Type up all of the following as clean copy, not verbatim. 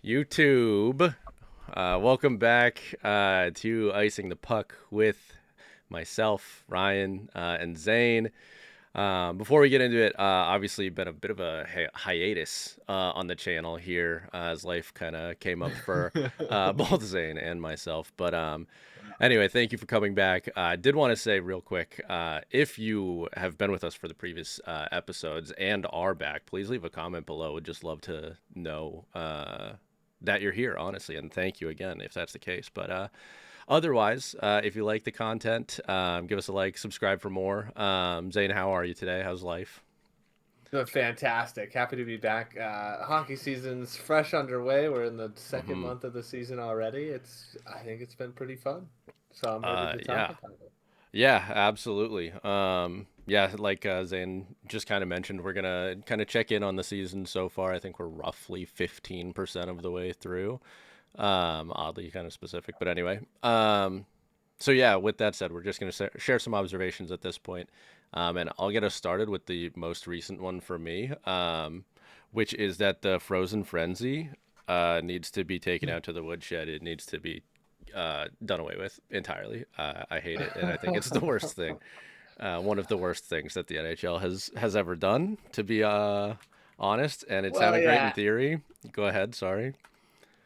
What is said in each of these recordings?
YouTube. Welcome back to Icing the Puck with myself, Ryan, and Zane. Before we get into it, obviously been a bit of a hiatus on the channel here as life kind of came up for both Zane and myself. But anyway, thank you for coming back. I did want to say real quick, if you have been with us for the previous episodes and are back, please leave a comment below. Would just love to know that you're here, honestly, and thank you again if that's the case. But otherwise, if you like the content, give us a like, subscribe for more. Zane, how are you today? How's life? Doing fantastic. Happy to be back. Hockey season's fresh underway. We're in the second Hmm. month of the season already. I think it's been pretty fun. So I'm ready to talk Yeah, about it. yeah, absolutely. Yeah, like Zane just kind of mentioned, we're gonna kind of check in on the season so far. I think we're roughly 15% of the way through. Oddly kind of specific, but anyway. So yeah, with that said, we're just going to share some observations at this point. And I'll get us started with the most recent one for me, which is that the Frozen Frenzy needs to be taken out to the woodshed. It needs to be done away with entirely. I hate it, and I think it's the worst thing. One of the worst things that the NHL has ever done, to be honest. And it Well, sounded great in yeah. theory. Go ahead. Sorry.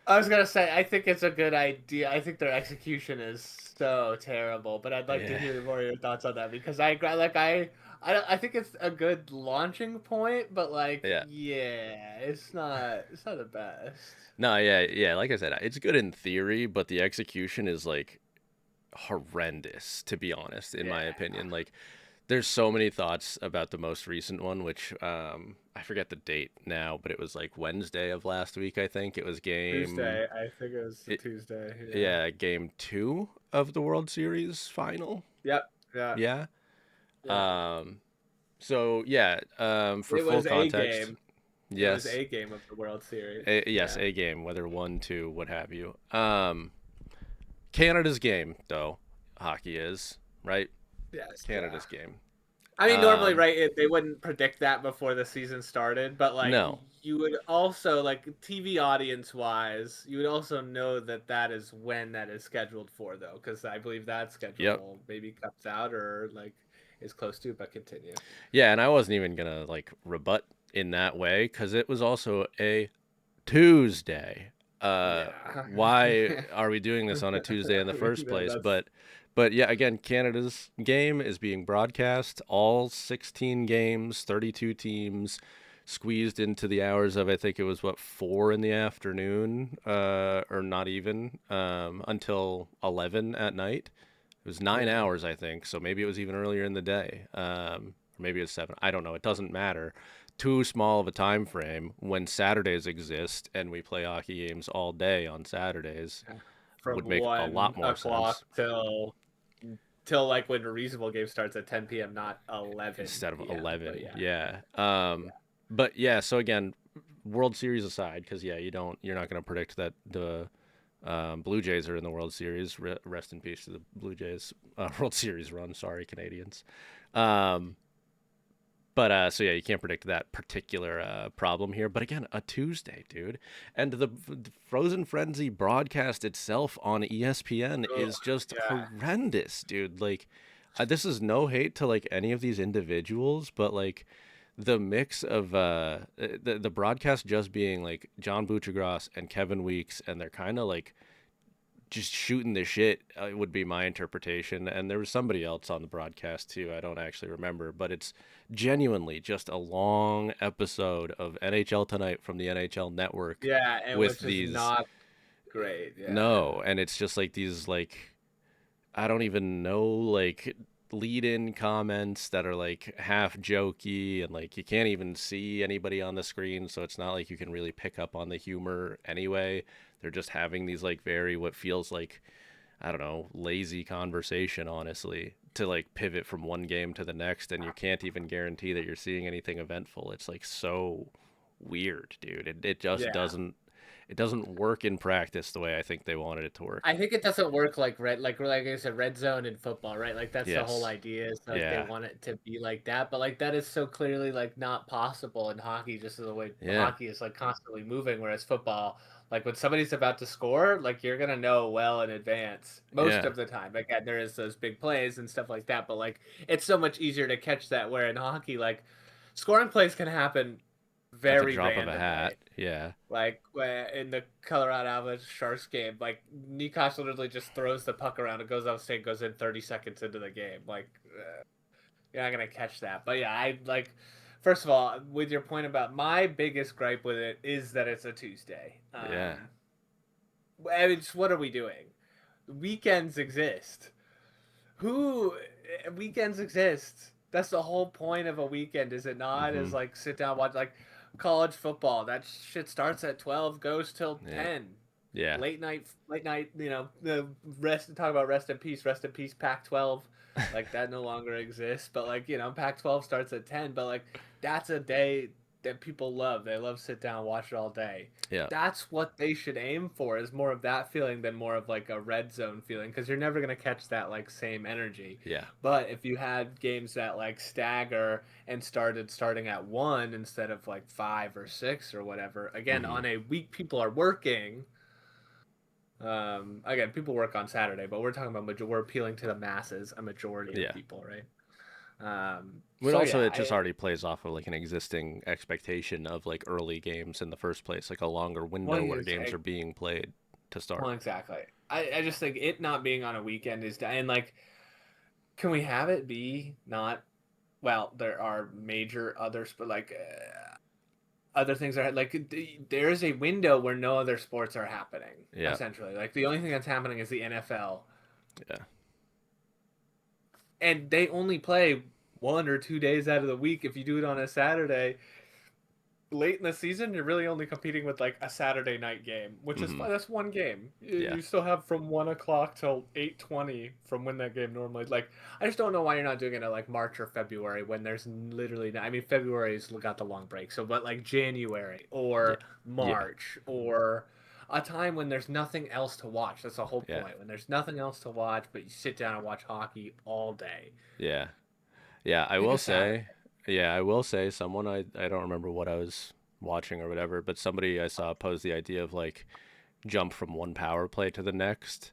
I was gonna say I think it's a good idea. I think their execution is so terrible, but I'd like to Yeah. hear more of your thoughts on that because I think it's a good launching point, but Yeah. yeah, it's not the best. No, yeah, yeah. Like I said, it's good in theory, but the execution is like horrendous, to be honest, in my Yeah. opinion. Like, there's so many thoughts about the most recent one, which I forget the date now, but it was like Wednesday of last week. I think it was Tuesday. I think it was it, Tuesday. Yeah. yeah, game 2 of the World Series final. Yep. Yeah. Yeah. Yeah. Um. So yeah. For It full was a context, game. It was yes, a game of the World Series. yes, Yeah. a game, whether 1, 2, what have you. Canada's game, though, hockey is, right? Yes. Yeah. Canada's game. I mean, normally, Um, right? They wouldn't predict that before the season started, but no. you would also TV audience wise, you would also know that that is when that is scheduled for, though, because I believe that Yep. schedule maybe cuts out or is close to. But continue. Yeah, and I wasn't even gonna like rebut in that way because it was also a Tuesday. Yeah. Why are we doing this on a Tuesday in the I mean, first place? that's But yeah, again, Canada's game is being broadcast. All 16 games, 32 teams, squeezed into the hours of I think it was what 4 in the afternoon, or not even until 11 at night. It was nine yeah. hours, I think. So maybe it was even earlier in the day. Or maybe it was 7. I don't know. It doesn't matter. Too small of a time frame when Saturdays exist and we play hockey games all day on Saturdays From would make a lot one more o'clock sense till when a reasonable game starts at 10 p.m., not 11 instead of p.m. But 11. yeah, Yeah. yeah, But yeah, so again, World Series aside, because yeah, you're not going to predict that the Blue Jays are in the World Series. Rest in peace to the Blue Jays World Series run. Sorry, Canadians. Um, But so yeah, you can't predict that particular problem here. But again, a Tuesday, dude, and the Frozen Frenzy broadcast itself on ESPN oh, is just yeah, horrendous, dude. Like, this is no hate to like any of these individuals, but like the mix of the broadcast just being like John Buccigross and Kevin Weeks, and they're kind of like just shooting the shit would be my interpretation. And there was somebody else on the broadcast too. I don't actually remember, but it's genuinely just a long episode of NHL Tonight from the NHL Network yeah, and with which is these not great. Yeah, no, and it's just like these like I don't even know like lead in comments that are like half jokey and like you can't even see anybody on the screen, so it's not like you can really pick up on the humor anyway. They're just having these like very what feels like I don't know, lazy conversation, honestly, to like pivot from one game to the next, and you can't even guarantee that you're seeing anything eventful. It's like so weird, dude. It just yeah, doesn't. it doesn't work in practice the way I think they wanted it to work. I think it doesn't work like I said, red zone in football, right? Like that's the whole Yes. idea is like they Yeah. want it to be like that, but like that is so clearly like not possible in hockey, just the way Yeah. hockey is like constantly moving, whereas football, like when somebody's about to score, like you're gonna know well in advance most Yeah. of the time. Again, there is those big plays and stuff like that, but like it's so much easier to catch that. Where in hockey, like scoring plays can happen At the very drop of a randomly. hat. Yeah. Like in the Colorado Avalanche Sharks game, like Nikos literally just throws the puck around. It goes off state, goes in 30 seconds into the game. Like you're not gonna catch that. But yeah, I like. First of all, with your point about my biggest gripe with it is that it's a Tuesday. Yeah. I mean, just what are we doing? Weekends exist. Who weekends exist? That's the whole point of a weekend, is it not? Is Mhm. like sit down, watch like college football. That shit starts at 12, goes till Yeah. 10. Yeah. Late night, the rest talk about rest in peace, Pac-12. Like that no longer exists, but like, Pac-12 starts at 10, but like that's a day that people love. They love sit down, watch it all day. Yeah. That's what they should aim for, is more of that feeling than more of like a red zone feeling, because you're never going to catch that like same energy. Yeah. But if you had games that like stagger and starting at 1 instead of like 5 or 6 or whatever, again, Mhm. on a week people are working. Again, people work on Saturday, but we're talking about we're appealing to the masses, a majority of Yeah. people, right? But So also, yeah, it just already plays off of like an existing expectation of like early games in the first place, like a longer well, window where games are being played to start. exactly. I just think it not being on a weekend is, and like, can we have it be not? Well, there are major others, but like other things are like there is a window where no other sports are happening. Yeah. Essentially, like the only thing that's happening is the NFL, Yeah. and they only play 1 or 2 days out of the week. If you do it on a Saturday late in the season, you're really only competing with like a Saturday night game, which is Mhm. fine. That's one game. Yeah. You still have from 1 o'clock till 8:20 from when that game normally. Like, I just don't know why you're not doing it at like March or February when there's literally. I mean, February's got the long break, so but like January Yeah. or Yeah. March or a time when there's nothing else to watch. That's the whole Yeah. point. When there's nothing else to watch, but you sit down and watch hockey all day. Yeah. Yeah. I Pick will a Saturday. say, yeah, I will say someone I don't remember what I was watching or whatever, but somebody I saw pose the idea of like jump from one power play to the next.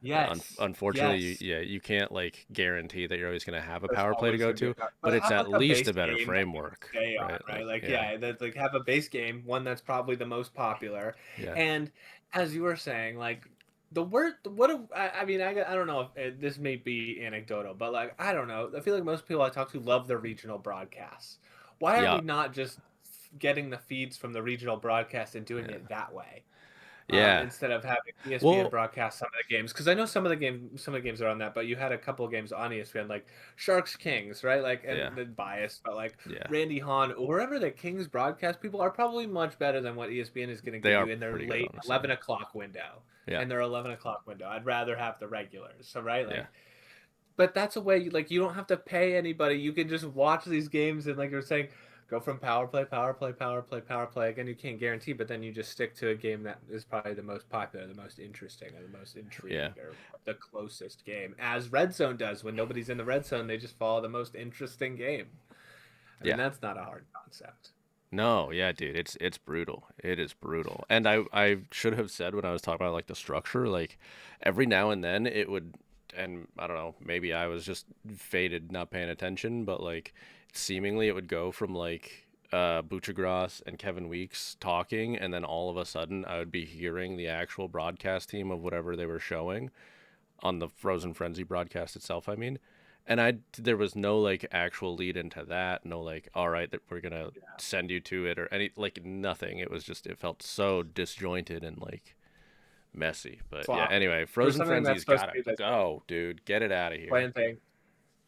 Yes. Unfortunately, Yes. yeah, you can't like guarantee that you're always going to have a There's power play to always go gonna be a to, power, but but it's have at like a least base a better game that you can framework, stay on, right? right? Like, Like yeah, yeah, that's like have a base game, one that's probably the most popular, yeah, and as you were saying, like the word, what I mean, I don't know if this may be anecdotal, but like I don't know, I feel like most people I talk to love the regional broadcasts. Why are yeah, we not just getting the feeds from the regional broadcast and doing yeah, it that way? yeah. Instead of having ESPN Well, broadcast some of the games, because I know some of the games are on that, but you had a couple of games on ESPN, like Sharks Kings, right? Like, yeah, and the bias, but like yeah. Randy Hahn or wherever the Kings broadcast people are probably much better than what ESPN is going to They give are you in their pretty good, late honestly. 11 o'clock window. Yeah, And their 11 o'clock window. I'd rather have the regulars. So right, yeah, like, but that's a way like you don't have to pay anybody. You can just watch these games and like you're saying, go from power play, power play, power play, power play. Again, you can't guarantee, but then you just stick to a game that is probably the most popular, the most interesting, or the most yeah, intriguing, or the closest game. As Red Zone does, when nobody's in the red zone, they just follow the most interesting game. I mean, yeah. that's not a hard concept. No, yeah, dude, it's brutal. It is brutal. And I should have said when I was talking about like the structure, like every now and then it would, and I don't know, maybe I was just faded not paying attention, but like seemingly it would go from like Butchergrass and Kevin Weeks talking, and then all of a sudden I would be hearing the actual broadcast team of whatever they were showing on the Frozen Frenzy broadcast itself, I mean. And there was no like actual lead into that, no like, all right, that we're gonna Yeah. send you to it or any like nothing. It was just it felt so disjointed and like messy. But yeah, Sloppy. anyway, For Frozen something that's Frenzy's supposed to gotta be this go, dude. Get it out of here. playing thing.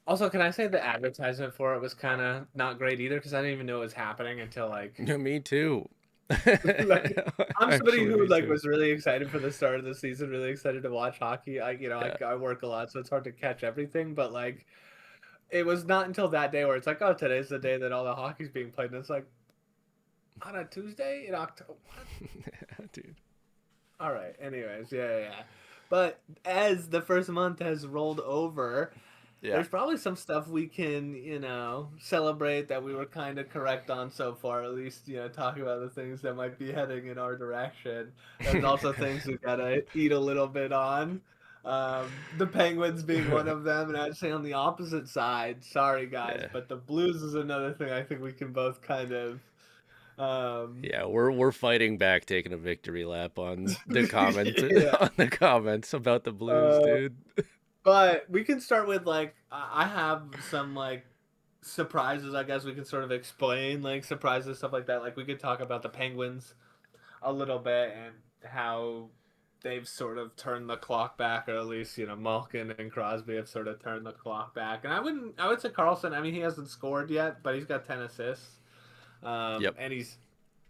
Also, can I say the advertisement for it was kind of not great either, because I didn't even know it was happening until like Me too. like I'm somebody Actually, who me like too. was really excited for the start of the season, really excited to watch hockey. Yeah. I work a lot, so it's hard to catch everything. But like, it was not until that day where it's like, oh, today's the day that all the hockey's being played, and it's like, on a Tuesday in October. Dude. All right. Anyways, yeah. But as the first month has rolled over, Yeah. there's probably some stuff we can, celebrate that we were kind of correct on so far. At least, talk about the things that might be heading in our direction. There's also things we gotta eat a little bit on. The Penguins being one of them, and I'd say on the opposite side, sorry guys, Yeah. but the Blues is another thing I think we can both kind of. Um, Yeah, we're fighting back, taking a victory lap on the comment yeah. on the comments about the Blues, Uh, dude. But we can start with like I have some like surprises. I guess we can sort of explain like surprises, stuff like that. Like we could talk about the Penguins a little bit and how they've sort of turned the clock back, or at least Malkin and Crosby have sort of turned the clock back. And I would say Carlson. I mean, he hasn't scored yet, but he's got 10 assists, Yep. and he's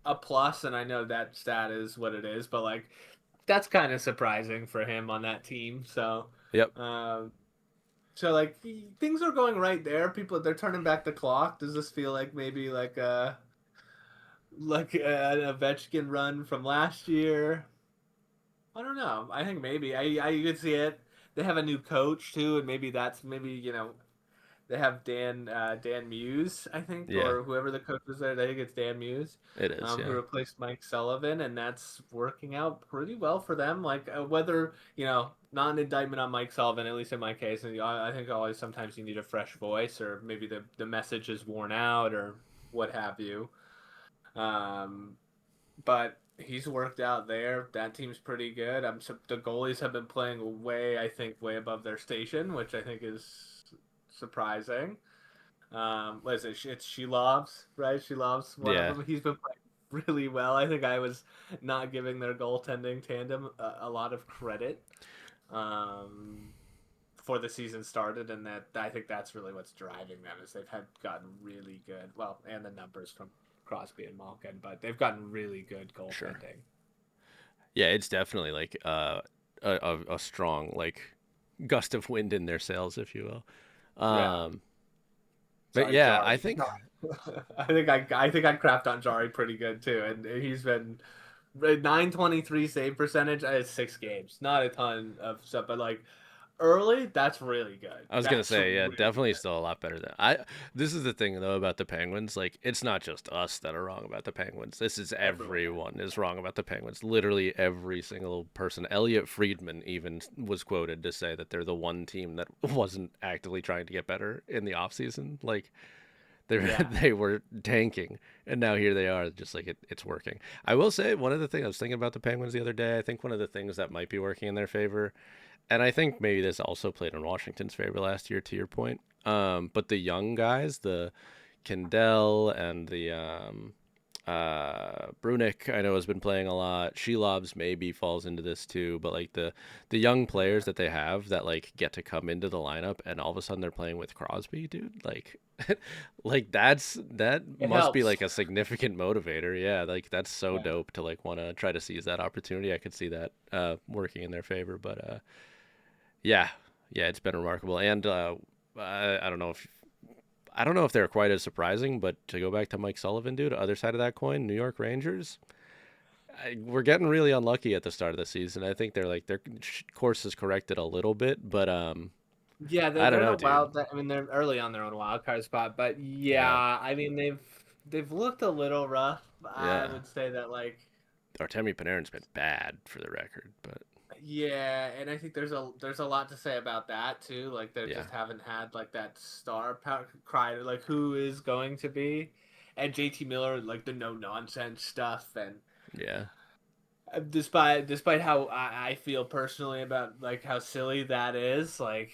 a plus. And I know that stat is what it is, but like that's kind of surprising for him on that team. So. Yep. Um, so like things are going right there. People they're turning back the clock. Does this feel like maybe an Ovechkin run from last year? I don't know. I think maybe I could see it. They have a new coach too, and maybe they have Dan Muse, I think, Yeah, or whoever the coach was there. I think it's Dan Muse, it is. who Yeah. replaced Mike Sullivan, and that's working out pretty well for them. Like whether not an indictment on Mike Sullivan, at least in my case. And I think always sometimes you need a fresh voice, or maybe the message is worn out, or what have you. Um, but he's worked out there. That team's pretty good. The goalies have been playing I think, way above their station, which I think is surprising. What is it? It's Shelovs, right? Shelovs, one of Yeah. them. He's been playing really well. I think I was not giving their goaltending tandem a lot of credit um, before the season started, and that I think that's really what's driving them is they've had gotten really good. Well, and the numbers from Crosby and Malkin, but they've gotten really good Sure. goaltending. Yeah, it's definitely like a strong like gust of wind in their sails, if you will. Yeah. But Sorry, yeah, I Jari. think I think I crapped on Jari pretty good too, and he's been 923 save percentage. I had 6 games, not a ton of stuff, but like early, that's really good. I was gonna That's say, yeah, really definitely good. still a lot better than I. This is the thing though about the Penguins. Like, it's not just us that are wrong about the Penguins. This is Everyone. everyone is wrong about the Penguins. Literally every single person. Elliot Friedman even was quoted to say that they're the one team that wasn't actively trying to get better in the offseason. Like, they Yeah. they were tanking, and now here they are, just like it's working. I will say one of the things I was thinking about the Penguins the other day. I think one of the things that might be working in their favor, and I think maybe this also played in Washington's favor last year, to your point. But the young guys, the Kendall and the Brunick, I know has been playing a lot. Shelobs maybe falls into this too, but like the young players Yeah. that they have that like get to come into the lineup, and all of a sudden they're playing with Crosby, dude. Like, like that It must be helps. like a significant motivator. Yeah, like that's so Yeah. dope to like want to try to seize that opportunity. I could see that working in their favor, but yeah, yeah, it's been remarkable, and I don't know if they're quite as surprising, but to go back to Mike Sullivan, dude, other side of that coin, New York Rangers, we're getting really unlucky at the start of the season. I think their course is corrected a little bit, but Yeah, I don't they're in know, a dude. wild. I mean, they're early on their own wild card spot, but Yeah, yeah, I mean they've looked a little rough. I yeah. would say that like Artemi Panarin's been bad for the record, but yeah, and I think there's a lot to say about that too. Like they yeah, just haven't had like that star power cry like who is going to be, and JT Miller like the no nonsense stuff and yeah. despite how I feel personally about like how silly that is, like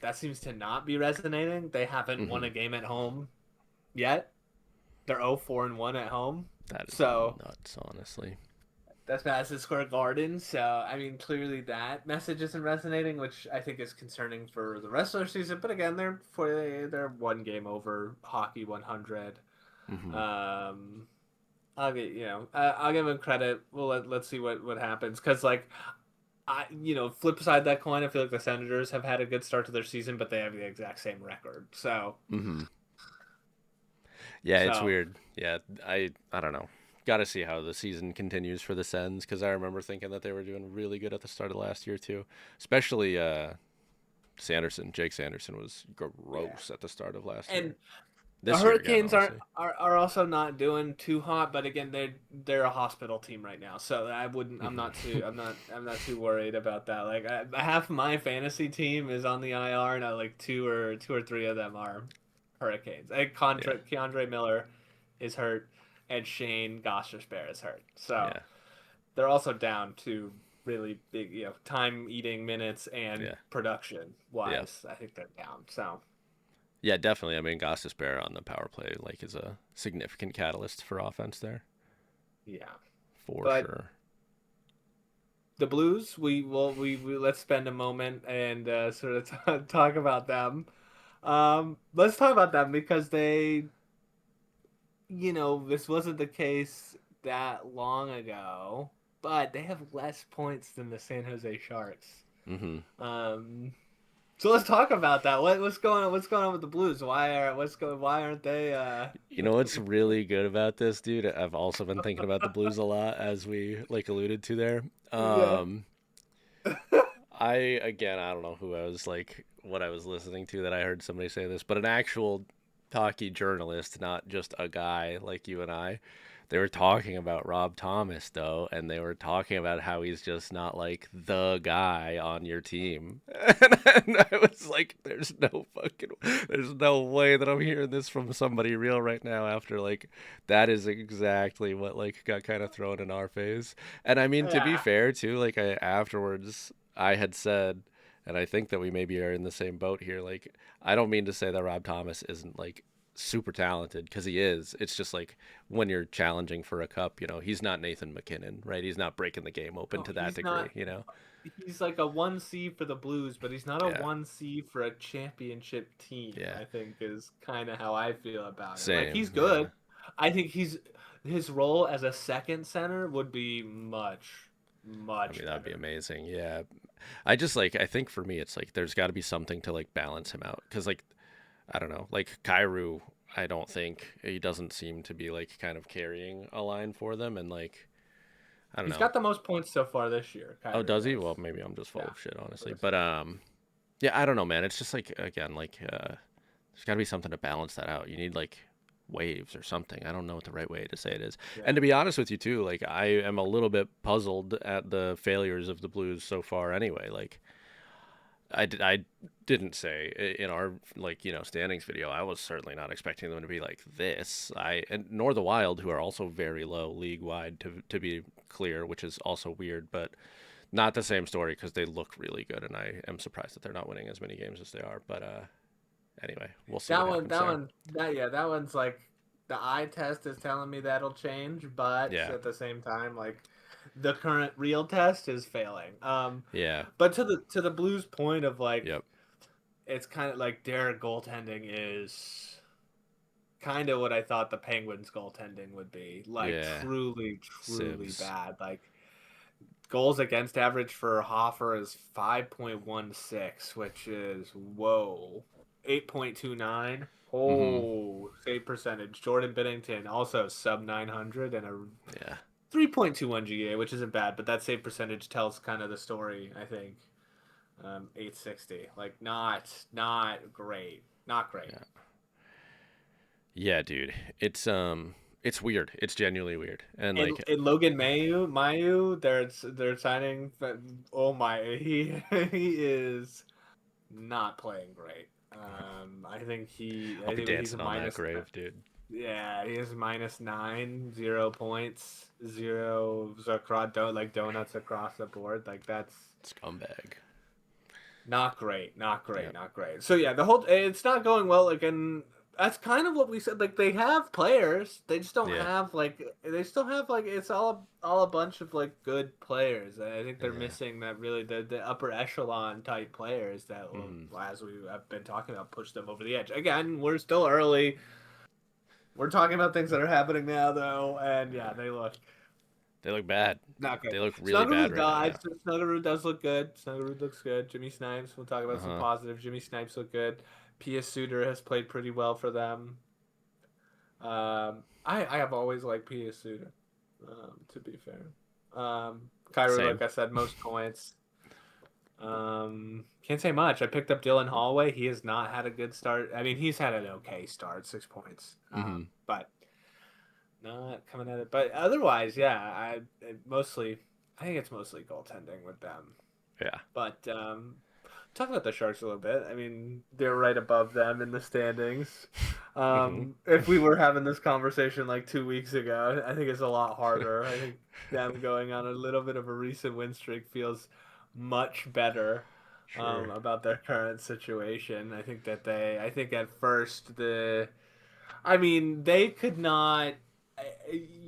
that seems to not be resonating. They haven't won Hmm. a game at home yet. They're 0-4-1 at home. That is So nuts, honestly. that's Madison Square Garden. So I mean, clearly that message isn't resonating, which I think is concerning for the rest of their season. But again, they're one game over hockey 100. Hmm. Um, I'll give them credit. Let's see what happens because like flip side that coin, I feel like the Senators have had a good start to their season, but they have the exact same record. Hmm. Yeah, it's So weird. Yeah, I don't know. got to see how the season continues for the Sens because I remember thinking that they were doing really good at the start of last year too, especially Jake Sanderson was Yeah. gross at the start of last And year. the This year again, Hurricanes honestly. are also not doing too hot, but again, they're a hospital team right now, so I wouldn't. Hmm. I'm not too worried about that. Like half my fantasy team is on the IR, and I like two or three of them are Hurricanes. Like Yeah, Keandre Miller is hurt, and Shane Gostisbehere is hurt. So yeah, they're also down to really big, time eating minutes and yeah, production yeah, wise. I think they're down. So yeah. Definitely. I mean, Gostis Bear on the power play like is a significant catalyst for offense there, yeah, for but sure. the Blues, we let's spend a moment and sort of talk about them. Let's talk about them because this wasn't the case that long ago, but they have less points than the San Jose Sharks. Hmm. Um, so let's talk about that. What's going on? What's going on with the Blues? Why aren't they? You know what's really good about this, dude? I've also been thinking about the Blues a lot, as we like alluded to there. Yeah. Um, I again, I don't know who I was like, what I was listening to that I heard somebody say this, but an actual hockey journalist, not just a guy like you and I. They were talking about Rob Thomas though, and they were talking about how he's just not like the guy on your team. And I was like, there's no way that I'm hearing this from somebody real right now after like that is exactly what like got kind of thrown in our face. And I mean to be Yeah. fair too, like I afterwards I had said, and I think that we maybe are in the same boat here. Like, I don't mean to say that Rob Thomas isn't like super talented because he is. It's just like when you're challenging for a cup, he's not Nathan McKinnon, right? He's not breaking the game open No, to that he's not. degree. He's like a 1C for the Blues, but he's not a Yeah, 1C for a championship team, yeah, I think is kind of how I feel about him. Like he's same. Yeah, good. I think his role as a second center would be much I much mean that'd be better. amazing. Yeah, I just like I think for me it's like there's got to be something to like balance him out because like I don't know, like Kairu. I don't think he doesn't seem to be like kind of carrying a line for them, and like I don't He's know. got the most points so far this year, Oh, Kyrie does he? does. Well, maybe I'm just full Yeah, of shit, for honestly. this But year. yeah, I don't know, man. It's just like again, like there's got to be something to balance that out. You need like waves or something. I don't know what the right way to say it is. And Yeah. to be honest with you too, like I am a little bit puzzled at the failures of the Blues so far. Anyway, like I didn't say in our like standings video. I was certainly not expecting them to be like this. And nor the Wild, who are also very low league wide to be clear, which is also weird, but not the same story because they look really good, and I am surprised that they're not winning as many games as they are. But anyway, we'll see what happens there. That one's like the eye test is telling me that'll change, but Yeah, at the same time, like the current real test is failing. yeah, But to the Blues' point of like, yep, it's kind of like their goaltending is kind of what I thought the Penguins' goaltending would be. Like yeah. truly Sieves. bad. Like goals against average for Hoffer is 5.16, which is whoa. 8.29. Mm-hmm. Oh, save percentage. Jordan Bennington also sub 900 and a Yeah. 3.21 GA, which isn't bad, but that save percentage tells kind of the story, I think. 860. Like not great. Not great. Yeah. Yeah, dude. It's weird. It's genuinely weird. And like And Logan Mayu, they're signing. Oh my, he is not playing great. I I'll be think he's a dancing on that minus. grave, dude. Yeah, he is -9, 0 points, zero like donuts across the board. Like that's Scumbag. not great, not Yeah. great, not great. So yeah, the whole it's not going well. Like, and that's kind of what we said. Like they have players, they just don't Yeah. have like they still have like it's all a bunch of like good players. And I think they're Yeah. missing that really the upper echelon type players that will, Mm-hmm. as we have been talking about, push them over the edge. Again, we're still early. We're talking about things that are happening now, though, and yeah, Yeah. they look They look bad. not good. They look really bad Snuggerud right now. Yeah. died. Snuggerud does look good. Snuggerud looks good. Jimmy Snipes. We'll talk Uh about some huh. positive. Jimmy Snipes look good. Pia Suter has played pretty well for them. I have always liked Pia Suter. To be fair, Kyrie, Same. like I said, most points. Can't say much. I picked up Dylan Holloway. He has not had a good start. I mean, he's had an okay start, 6 points. Hmm. But not coming at it. But otherwise, yeah, I think it's mostly goaltending with them. Yeah. But talk about the Sharks a little bit. I mean, they're right above them in the standings. Hmm. If we were having this conversation like 2 weeks ago, I think it's a lot harder. I think them going on a little bit of a recent win streak feels much better Sure. about their current situation. I think at first I mean, they could not.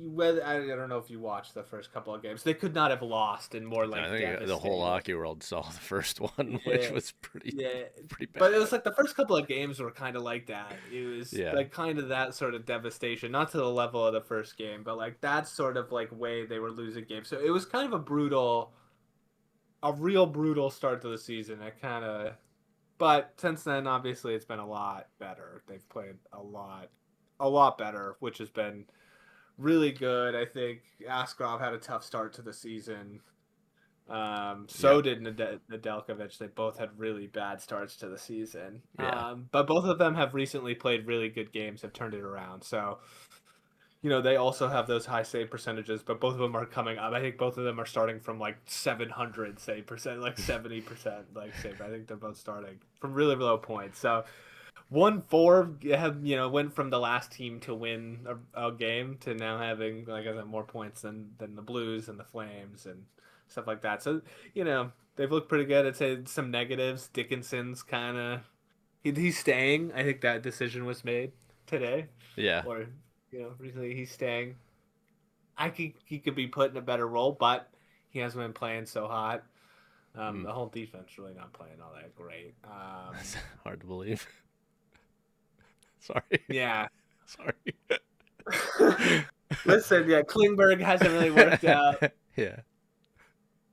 Whether I don't know if you watched the first couple of games, they could not have lost in more I like think the whole devastating. hockey world saw the first one, which Yeah, was pretty yeah, pretty but it bad. was like the first couple of games were kind of like that. It was Yeah. like kind of that sort of devastation, not to the level of the first game, but like that sort of like way they were losing games. So it was kind of a real brutal start to the season. It kind of, but since then, obviously, it's been a lot better. They've played a lot better, which has been really good. I think Askarov had a tough start to the season. So Yep. did Nedeljkovic. They both had really bad starts to the season. Yeah. But both of them have recently played really good games, have turned it around. So, they also have those high save percentages, but both of them are coming up. I think both of them are starting from like 700 save percent, like 70% like save. I think they're both starting from really low points. So 1-4 have went from the last team to win a game to now having, like I said, more points than the Blues and the Flames and stuff like that. So they've looked pretty good. I'd say some negatives. Dickinson's kind of he's staying. I think that decision was made today, Yeah. or recently he's staying. I think he could be put in a better role, but he hasn't been playing so hot. Mm. The whole defense really not playing all that great. That's hard to believe. Sorry. Yeah. Sorry. Listen, yeah, Klingberg hasn't really worked out. Yeah.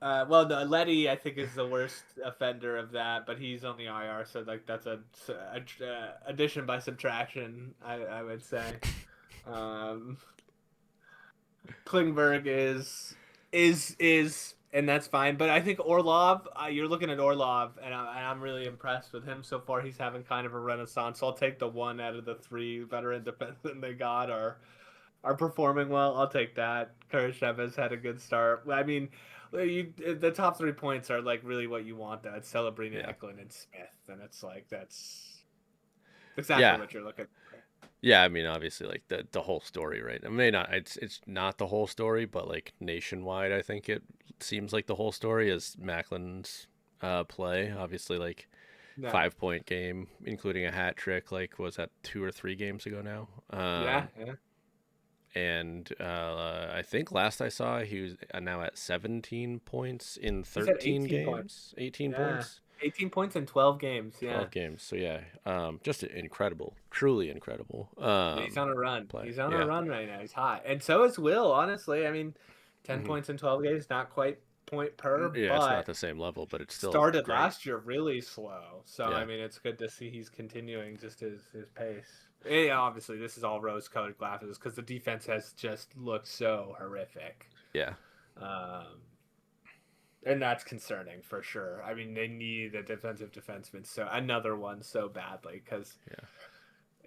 Well, no, Letty I think is the worst offender of that, but he's on the IR, so like that's a addition by subtraction. I would say. Um, Klingberg is and that's fine. But I think Orlov, you're looking at Orlov, and I'm really impressed with him so far. He's having kind of a renaissance. So I'll take the one out of the three veteran defensemen they got are performing well. I'll take that. Kurashev has had a good start. I mean, the top 3 points are like really what you want. That Celebrini, Yeah. Eklund, and Smith, and it's like that's exactly Yeah. what you're looking for. Yeah, I mean, obviously, like the whole story, right? I mean, not it's not the whole story, but like nationwide, I think it seems like the whole story is Macklin's play. Obviously, like Yeah, 5 point game, including a hat trick. Like, was that 2 or 3 games ago now? yeah, yeah. And I think last I saw, he was now at 17 points in He's at 13 18 points. games. 18 Yeah, points. 18 points in 12 games. Yeah. 12 games. So yeah, just incredible, truly incredible. Yeah, he's on a run. Play. He's on a Yeah. run right now. He's hot, and so is Will. Honestly, I mean, 10 Hmm. points in 12 games, not quite point per, Yeah, it's not but the same level, but it's still started great. last year really slow. So I Yeah. mean, it's good to see he's continuing just his pace. Yeah, obviously, this is all rose-colored glasses because the defense has just looked so horrific, Yeah. um, and that's concerning for sure. I mean, they need a defensive defenseman, so another one so badly because Yeah.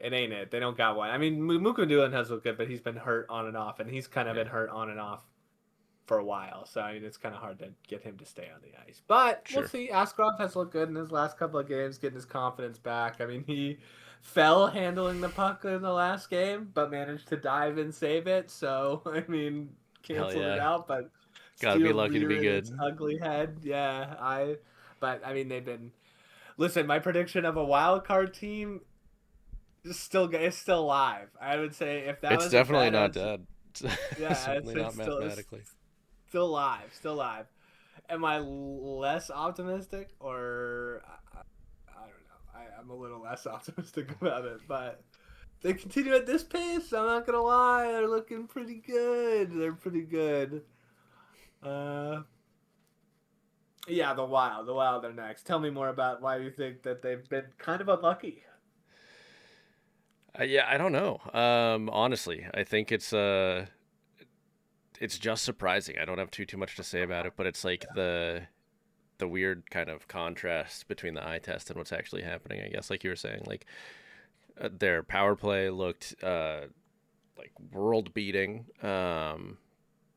it ain't it. They don't got one. I mean, Mukundulin has looked good, but he's been hurt on and off, and he's kind of Yeah. been hurt on and off for a while. So I mean, it's kind of hard to get him to stay on the ice. But we'll Sure. see. Askarov has looked good in his last couple of games, getting his confidence back. I mean, he fell handling the puck in the last game, but managed to dive and save it. So I mean, Hell canceled it yeah. out, but Gotta be still lucky to be rearing its good. ugly head. Yeah, But I mean, they've been. Listen, my prediction of a wild card team is still alive. I would say if that It's was a definitely bet, not dead. yeah, Certainly not it's mathematically. still alive, still alive. Am I less optimistic, or I don't know? I'm a little less optimistic about it, but they continue at this pace. I'm not gonna lie, they're looking pretty good. They're pretty good. Uh, yeah, the Wild are next. Tell me more about why you think that they've been kind of unlucky. Yeah, I don't know. Honestly, I think it's just surprising. I don't have too much to say about it, but it's like the weird kind of contrast between the eye test and what's actually happening. I guess, like you were saying, like their power play looked like world beating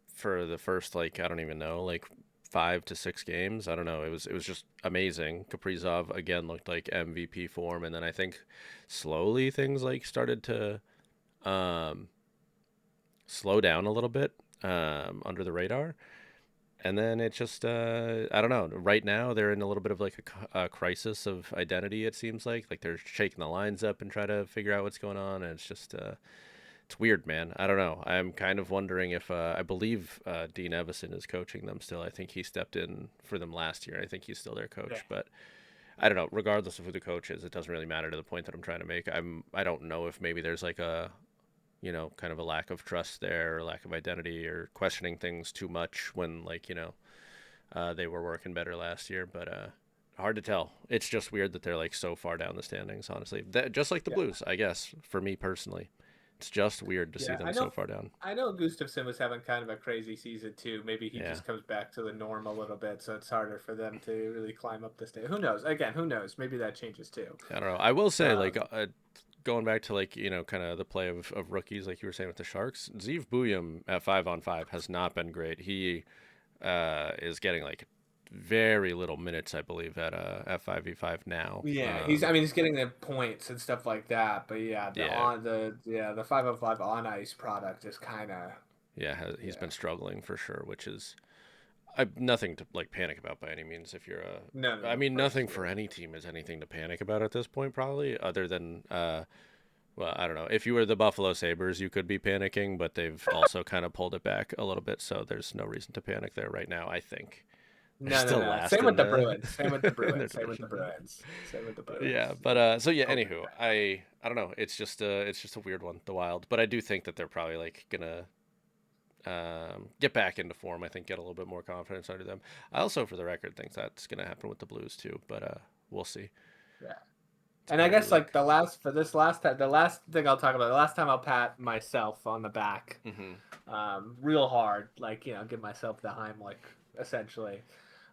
for the first, like, I don't even know, like 5 to 6 games. I don't know. It was just amazing. Kaprizov again looked like MVP form, and then I think slowly things like started to um, slow down a little bit under the radar. And then it just, I don't know. Right now, they're in a little bit of like a crisis of identity, it seems like they're shaking the lines up and try to figure out what's going on. And it's just, it's weird, man. I don't know. I'm kind of wondering if, I believe Dean Evison is coaching them still. I think he stepped in for them last year. I think he's still their Yeah. coach. But I don't know. Regardless of who the coach is, it doesn't really matter to the point that I'm trying to make. I don't know if maybe there's like a, kind of a lack of trust there, or lack of identity, or questioning things too much when, like, they were working better last year. But hard to tell. It's just weird that they're like so far down the standings, honestly. Just like the Yeah. Blues, I guess, for me personally. It's just weird to see Yeah, them so far down. I know Gustafsson was having kind of a crazy season too. Maybe he Yeah. just comes back to the norm a little bit, so it's harder for them to really climb up the stage. Who knows? Again, who knows? Maybe that changes too. I don't know. I will say, like, Um, going back to, like, kind of the play of rookies, like you were saying with the Sharks, Zeev Buyum at 5-on-5 has not been great. He is getting like very little minutes, I believe, at 5v5 now. yeah, he's. I mean, he's getting the points and stuff like that. But yeah, Yeah, the 5-on-5 on ice product is kind of yeah, he's yeah. been struggling for sure, which is nothing to like panic about by any means. If you're No, no, I no, of mean, course, nothing for yeah. any team is anything to panic about at this point, probably, other than well, I don't know. If you were the Buffalo Sabres, you could be panicking, but they've also kind of pulled it back a little bit, so there's no reason to panic there right now, I think. They're No, no, still no. last Same in with the the Bruins. Same with the in their Bruins. Same with the division. Bruins. Same with the Yeah, Bruins. but so yeah. Hope Anywho, I don't know. It's just a weird one, the Wild. But I do think that they're probably like gonna get back into form. I think get a little bit more confidence under them. I also, for the record, think that's gonna happen with the Blues too. But we'll see. yeah. It's And I early. guess Like, like the last for this last time, the last thing I'll talk about, the last time I'll pat myself on the back, hmm real hard, like give myself the Heimlich, essentially.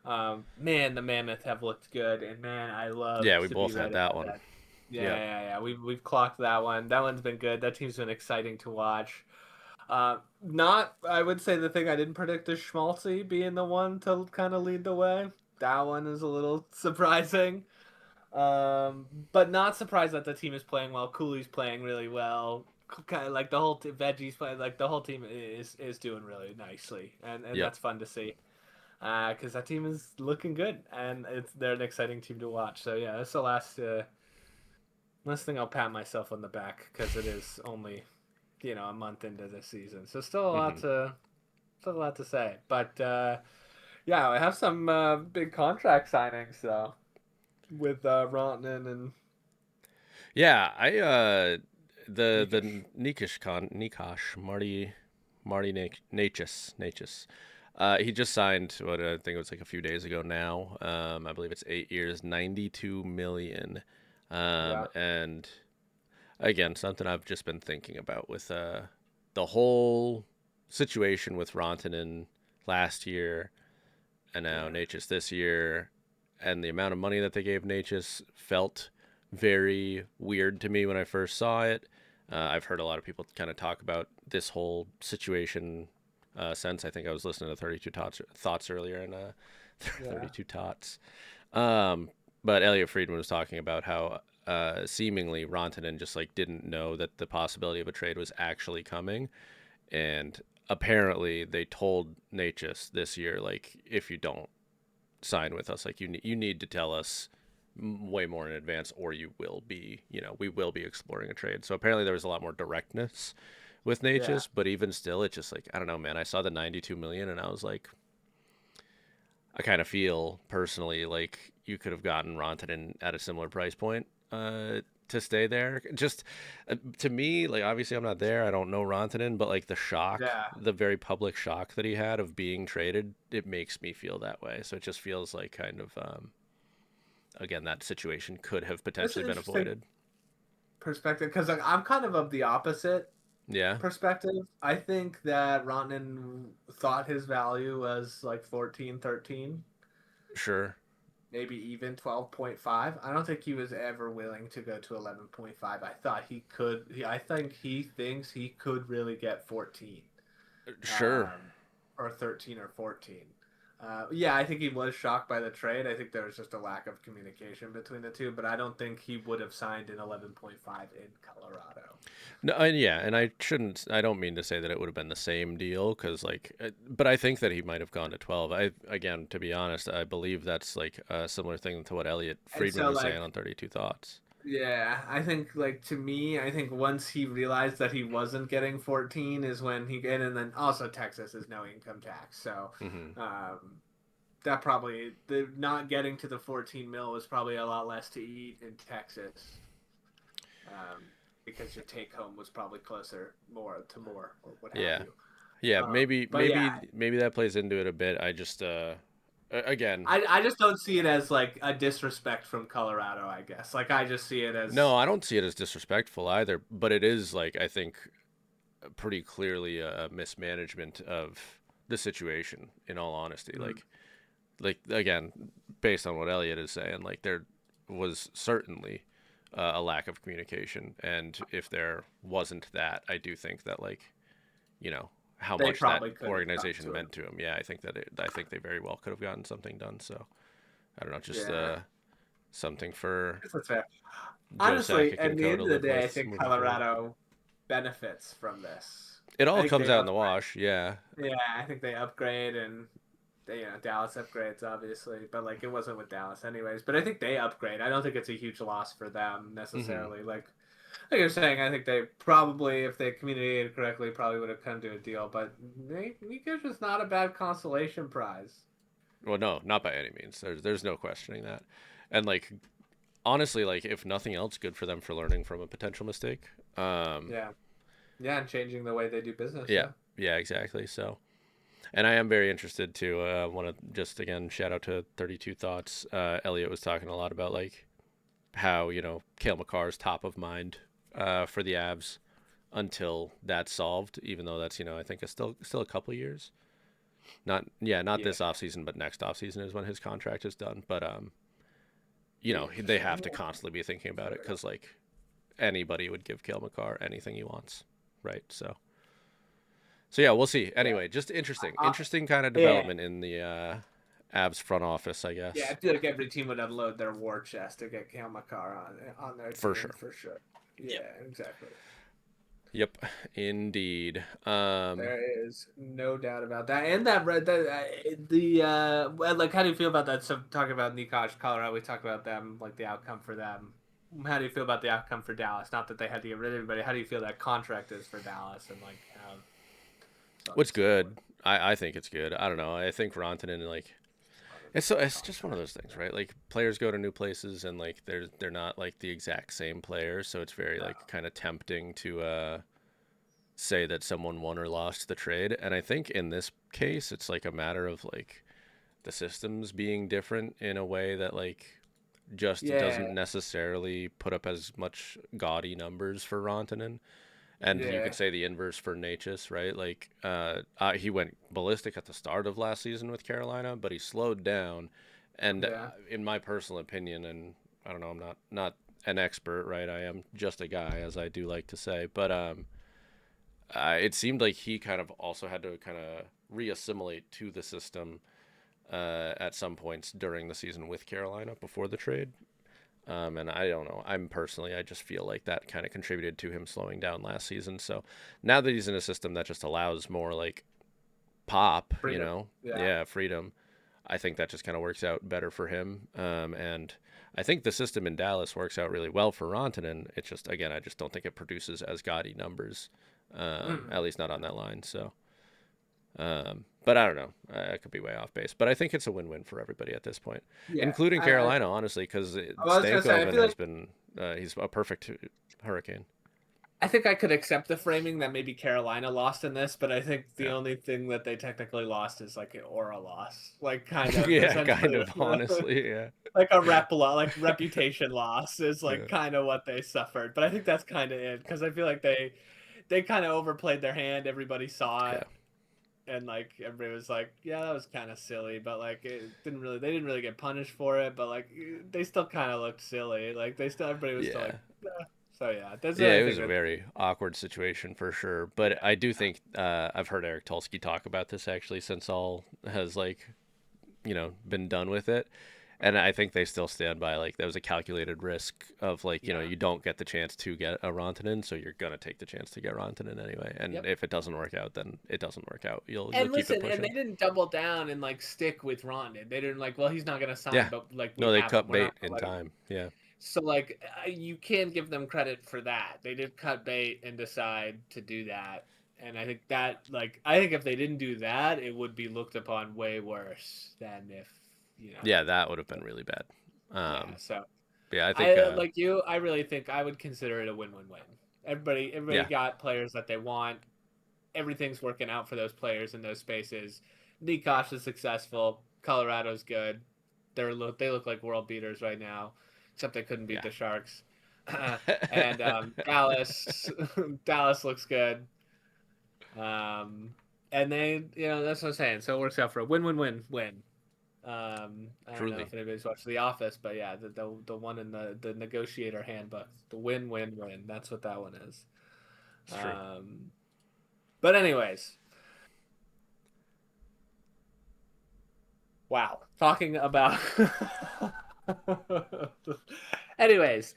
Man, the Mammoth have looked good, and man, I love yeah, we to be both had right that about one. that. Yeah, Yep. yeah, yeah. We've clocked that one. That one's been good. That team's been exciting to watch. Not, I would say the thing I didn't predict is Schmaltzy being the one to kind of lead the way. That one is a little surprising. But not surprised that the team is playing well. Cooley's playing really well. Kind of like the whole Veggie's playing, like the whole team is doing really nicely, and Yep. that's fun to see. Because that team is looking good, and they're an exciting team to watch. So yeah, that's the last thing I'll pat myself on the back because it is only a month into the season, so hmm still a lot to say. But yeah, I have some big contract signings though with Rantanen and Yeah, I the Nikish. Nikosh Marty Natchez. He just signed what I think it was like a few days ago now. I believe it's 8 years, 92 million. Yeah, And again, something I've just been thinking about with the whole situation with Rantanen last year and now yeah, Natchez this year, and the amount of money that they gave Natchez felt very weird to me when I first saw it. I've heard a lot of people kind of talk about this whole situation since. I think I was listening to 32 Thoughts earlier, and yeah, 32 Tots. Um, but Elliot Friedman was talking about how seemingly Rantanen just like didn't know that the possibility of a trade was actually coming, and apparently they told Natchez this year, like, if you don't sign with us, like, you need to tell us way more in advance, or you will be, we will be exploring a trade. So apparently there was a lot more directness with yeah. Natchez, but even still, it's just like, I don't know, man. I saw the 92 million and I was like, I kind of feel personally like you could have gotten Rantanen at a similar price point to stay there. Just to me, like, obviously I'm not there. I don't know Rantanen, but like the shock, Yeah. the very public shock that he had of being traded, it makes me feel that way. So it just feels like kind of again, that situation could have That's potentially an been interesting avoided. perspective because like, I'm kind of the opposite. Yeah, perspective, I think that Rantanen thought his value was like 14, 13, sure. maybe even 12.5. I don't think he was ever willing to go to 11.5. I thought he could. I think he thinks he could really get 14, Sure. um, or 13 or 14. Yeah, I think he was shocked by the trade. I think there was just a lack of communication between the two, but I don't think he would have signed an 11.5 in Colorado. No, yeah, and I shouldn't. I don't mean to say that it would have been the same deal, because like, but I think that he might have gone to 12. I again, to be honest, I believe that's like a similar thing to what Elliot And Friedman so, was saying like, on 32 Thoughts. yeah, I think like to me, I think once he realized that he wasn't getting 14 is when and then also Texas is no income tax. So Hmm. um that probably the not getting to the 14 mil was probably a lot less to eat in Texas. Because your take home was probably closer more or what have Yeah, you. yeah, maybe But yeah, maybe that plays into it a bit. I just again, I just don't see it as like a disrespect from Colorado, I guess. Like I just see it no, as I don't see it as disrespectful either, but it is like, I think, pretty clearly a mismanagement of the situation, in all honesty. mm, Like again, based on what Elliot is saying, like there was certainly a lack of communication, and if there wasn't that, I do think that, like, you know, how they much that probably could have come organization to it. meant to him. Yeah, I think they very well could have gotten something done. So I don't know, just Yeah, something for that's fair. Joe Honestly, Sakic at and the co end to of the live day, I with think moving forward. Colorado benefits from this. It I all think comes they out in the upgrade. wash. Yeah. Yeah, I think they upgrade and Dallas upgrades obviously, but like it wasn't with Dallas anyways. But I think they upgrade. I don't think it's a huge loss for them Hmm. necessarily. Like you're saying, I think they probably, if they communicated correctly, probably would have come to a deal. But Niko's just not a bad consolation prize. Well, no, not by any means. There's no questioning that. And like, honestly, like, if nothing else, good for them for learning from a potential mistake. Um, Yeah, yeah, and changing the way they do business. yeah, Yeah, yeah, exactly. So, and I am very interested to want to just again shout out to 32 Thoughts. Elliot was talking a lot about like how, Cale Makar is top of mind for the Avs until that's solved. Even though that's, I think it's still a couple years. Not yeah, this offseason, but next offseason is when his contract is done. But be they interesting. have to constantly be thinking about it, because like anybody would give Cale Makar anything he wants, right? So yeah, we'll see. Yeah, Anyway, just uh, interesting kind of yeah, development in the Avs front office, I yeah. I guess, feel like every team would unload their war chest to get Kale McCarr on their for team sure. for sure. Yep. Yeah, exactly. Yep, indeed. There is no doubt about that. And that red that the well, like how do you feel about that? So talking about Nikosh, Colorado, we talked about them, like the outcome for them. How do you feel about the outcome for Dallas? Not that they had to get rid of everybody. How do you feel that contract is for Dallas and like how so on What's and so forth? good? I think it's good. I don't know. I think Rantanen, like, it's just one of those things, right? Like, players go to new places, and like they're not like the exact same players, so it's very No. like kind of tempting to say that someone won or lost the trade. And I think in this case, it's like a matter of like the systems being different in a way that like just doesn't Yeah, necessarily put up as much gaudy numbers for Rantanen. And you could yeah, say the inverse for Natchez, right? Like, he went ballistic at the start of last season with Carolina, but he slowed down. And yeah, in my personal opinion, and I don't know, I'm not an expert, right? I am just a guy, as I do like to say, but it seemed like he kind of also had to kind of reassimilate to the system at some points during the season with Carolina before the trade. And I don't know. I just feel like that kind of contributed to him slowing down last season. So now that he's in a system that just allows more like pop, freedom. Yeah, yeah, freedom, I think that just kind of works out better for him. And I think the system in Dallas works out really well for Rantanen. It's just, again, I just don't think it produces as gaudy numbers, mm-hmm. at least not on that line. So, but I don't know. I could be way off base. But I think it's a win-win for everybody at this point, Yeah. including Carolina, honestly, because I was gonna say I Stankoven feel has like been he's a perfect Hurricane. I think I could accept the framing that maybe Carolina lost in this, but I think the Yeah, only thing that they technically lost is like an aura loss, like kind of yeah, kind essentially, of honestly, yeah, like a like reputation loss is yeah, like kind of what they suffered. But I think that's kind of it because I feel like they kind of overplayed their hand. Everybody saw Yeah. it, and like everybody was like, "Yeah, that was kind of silly," but like they didn't really get punished for it, but like they still kind of looked silly. Like everybody was still Yeah. like, "Eh." So yeah, that's Yeah, I it think was a that very awkward situation for sure. But yeah. I do think I've heard Eric Tulsky talk about this actually since all has like been done with it. And I think they still stand by like there was a calculated risk of like Yeah. you don't get the chance to get a Rantanen, so you're gonna take the chance to get Rantanen anyway. And Yep. if it doesn't work out, then it doesn't work out. You'll And keep it listen, and they pushing. didn't double down and like stick with Rondon. They didn't like, well, he's not gonna sign, Yeah. but like we No, they have him. cut We're not bait gonna in let him. time. Yeah. So like, you can give them credit for that. They did cut bait and decide to do that. And I think that like I think if they didn't do that, it would be looked upon way worse than if you know. Yeah, that would have been really bad. Yeah. Um, So yeah, I think. I like you. I really think I would consider it a win-win-win. Everybody Yeah, got players that they want. Everything's working out for those players in those spaces. Nikosh is successful. Colorado's good. They look like world beaters right now, except they couldn't beat yeah. the Sharks. And Dallas Dallas looks good. And they that's what I'm saying. So it works out for a win-win-win-win. I don't know Truly, if anybody's watched The Office, but yeah, the one in the negotiator handbook, the win-win-win. That's what that one is. it's true. Um, but anyways, wow, talking about. Anyways,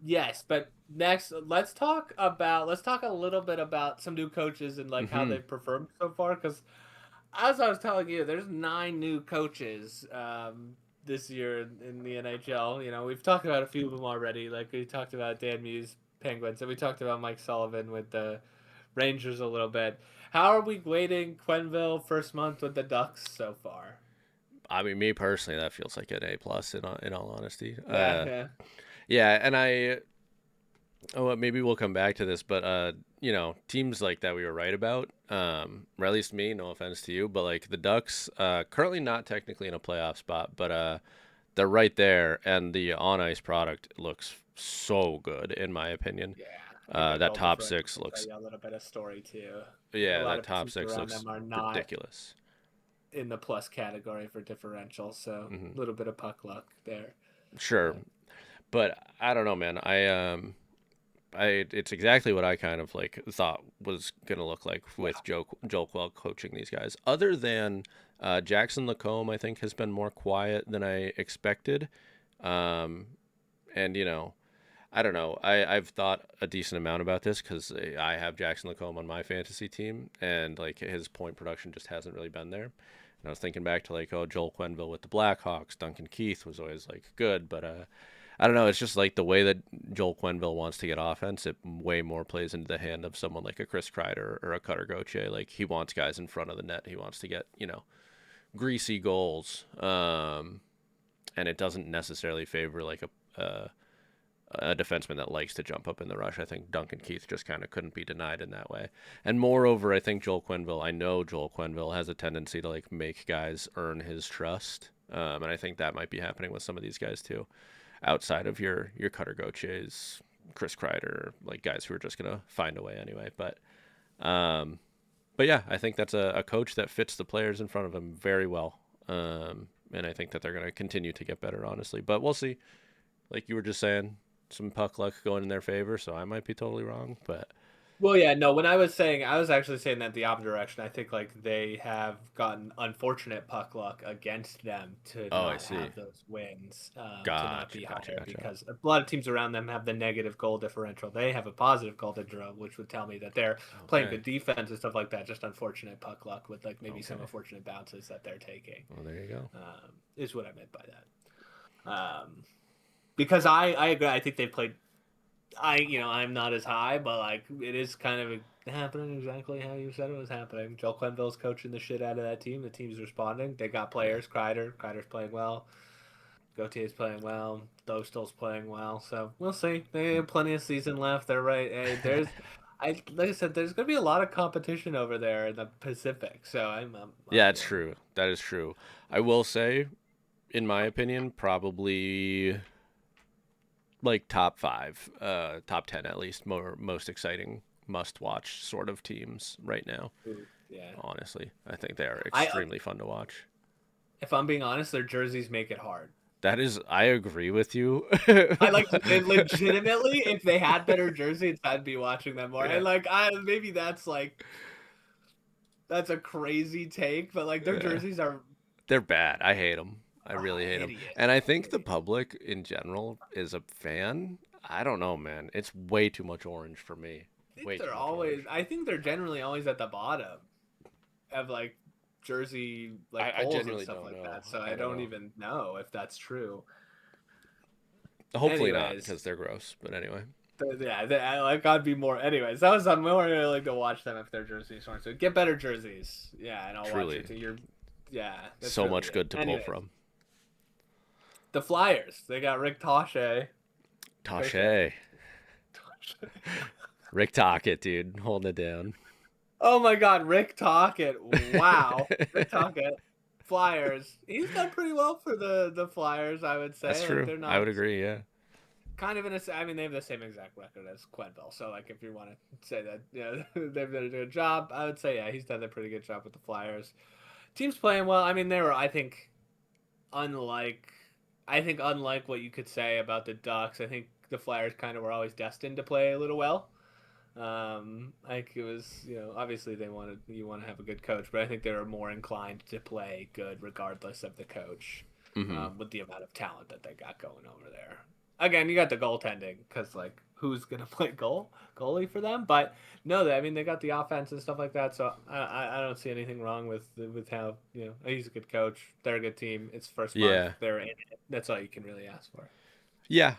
yes, but next let's talk a little bit about some new coaches and like how Hmm. they've performed so far. Because as I was telling you, there's 9 new coaches this year in the NHL. You know, we've talked about a few of them already. Like we talked about Dan Muse Penguins, and we talked about Mike Sullivan with the Rangers a little bit. How are we grading Quenneville first month with the Ducks so far? I mean, me personally, that feels like an A plus in all honesty. Yeah, yeah. Yeah, and maybe we'll come back to this, but teams like that we were right about, or at least me, no offense to you, but like the Ducks, currently not technically in a playoff spot, but they're right there, and the on ice product looks so good in my opinion. Yeah, I think their That goal top differential six will tell looks, you a little bit of story too. A yeah, lot that of top teams six around looks them are not ridiculous. in the plus category for differential, so Hmm. a little bit of puck luck there. Sure, But but I don't know, man. It's exactly what I kind of like thought was gonna look like with yeah, Joel Quell coaching these guys. Other than Jackson Lacombe, I think has been more quiet than I expected. Um, and I don't know. I've thought a decent amount about this because I have Jackson Lacombe on my fantasy team, and like his point production just hasn't really been there. And I was thinking back to like, oh, Joel Quenneville with the Blackhawks, Duncan Keith was always like good, but I don't know. It's just like the way that Joel Quenneville wants to get offense. It way more plays into the hand of someone like a Chris Kreider or a Cutter Gauthier. Like he wants guys in front of the net. He wants to get greasy goals. And it doesn't necessarily favor like a defenseman that likes to jump up in the rush. I think Duncan Keith just kind of couldn't be denied in that way. And moreover, I think I know Joel Quenneville has a tendency to like make guys earn his trust. And I think that might be happening with some of these guys too, outside of your Cutter Gauthiers, Chris Kreider, like guys who are just gonna find a way anyway. Um, but yeah, I think that's a coach that fits the players in front of him very well. And I think that they're gonna continue to get better, honestly. But we'll see. Like you were just saying, some puck luck going in their favor, so I might be totally wrong. But well, yeah, no. When I was saying, I was actually saying that the opposite direction. I think like they have gotten unfortunate puck luck against them to oh, I not see. have those wins, to not Gotcha, be gotcha, higher gotcha. because a lot of teams around them have the negative goal differential. They have a positive goal differential, which would tell me that they're playing Okay, good defense and stuff like that. Just unfortunate puck luck with like maybe some okay. unfortunate bounces that they're taking. Well, there you go. Is what I meant by that. Because I agree. I think they played. I'm not as high, but like it is kind of happening exactly how you said it was happening. Joel Quenneville's coaching the shit out of that team. The team's responding. They got Yeah, players. Kreider's playing well. Gautier's playing well. Dostal's playing well. So we'll see. They have plenty of season left. They're right. Hey, like I said, there's gonna be a lot of competition over there in the Pacific. So yeah, it's true. That is true. I will say, in my opinion, probably like top 5, top 10 at least, most exciting must-watch sort of teams right now. Ooh, yeah. Honestly, I think they are I extremely fun to watch. If I'm being honest, their jerseys make it hard. That is, I agree with you. I like legitimately, if they had better jerseys, I'd be watching them more. Yeah. And like, I maybe that's a crazy take, but like their Yeah. jerseys are They're bad. I hate them. I really hate them. hideous. And I think the public in general is a fan. I don't know, man. It's way too much orange for me. Way too much orange. I think they're generally always at the bottom of like jersey like I polls and genuinely stuff don't like know. that. So I I don't don't know. even know if that's true. Hopefully not, Anyways, because they're gross. But anyway, like I'd be more. Anyways, that was I'm more willing to watch them if their jerseys weren't so. Get better jerseys, yeah, and I'll watch truly, it. You're, yeah, that's so really much it. good to pull Anyways, from. the Flyers. They got Rick Tosche. Tache. Rick Tocchet, dude, holding it down. Oh my God, Rick Tocchet. Wow, Rick Tocchet. Flyers. He's done pretty well for the Flyers, I would That's say. Like true. they're I not would agree. Yeah. kind of in a. I mean, they have the same exact record as Quenneville. So like, if you want to say that, yeah, they've done a good job, I would say yeah, he's done a pretty good job with the Flyers. Team's playing well. I mean, they were. Unlike, I think unlike what you could say about the Ducks, I think the Flyers kind of were always destined to play a little well. Like it was, obviously you want to have a good coach, but I think they were more inclined to play good regardless of the coach, Hmm. with the amount of talent that they got going over there. Again, you got the goaltending because like who's gonna play goalie for them? But no, I mean they got the offense and stuff like that. So I don't see anything wrong with how he's a good coach. They're a good team. It's first month. Yeah. They're in it. That's all you can really ask for. Yeah.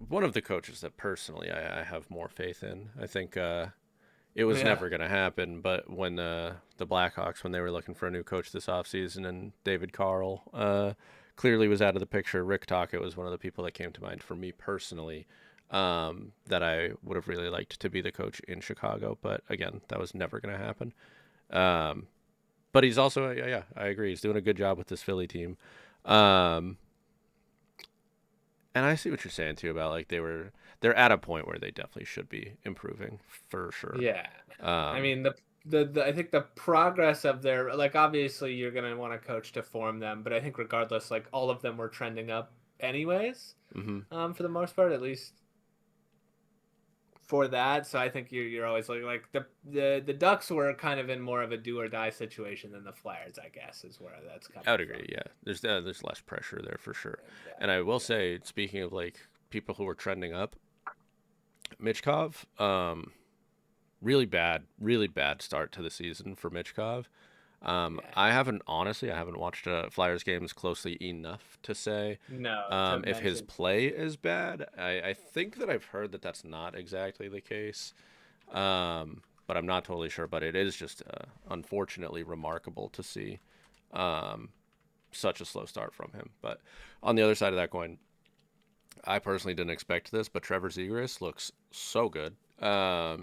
One of the coaches that personally I have more faith in. I think it was Yeah. never going to happen, but when the Blackhawks, when they were looking for a new coach this offseason, and David Carl clearly was out of the picture, Rick Tocchet was one of the people that came to mind for me personally, that I would have really liked to be the coach in Chicago. But again, that was never going to happen. Um, but he's also, yeah, I agree. He's doing a good job with this Philly team. Um, and I see what you're saying too about like they're at a point where they definitely should be improving for sure. Yeah. I Um, mean the I think the progress of their like obviously you're gonna want a coach to form them, but I think regardless, like all of them were trending up anyways, hmm for the most part, at least for that. So I think you're always like the Ducks were kind of in more of a do or die situation than the Flyers, I guess, is where that's I coming would from. agree. Yeah, there's less pressure there for sure. And I will Exactly. Yeah. say, speaking of like people who were trending up, Michkov, really bad start to the season for Michkov. Yeah. I haven't watched Flyers games closely enough to say No, to if his mention. play is bad. I think that I've heard that that's not exactly the case, but I'm not totally sure. But it is just unfortunately remarkable to see um, such a slow start from him. But on the other side of that coin, I personally didn't expect this, but Trevor Zegras looks so good.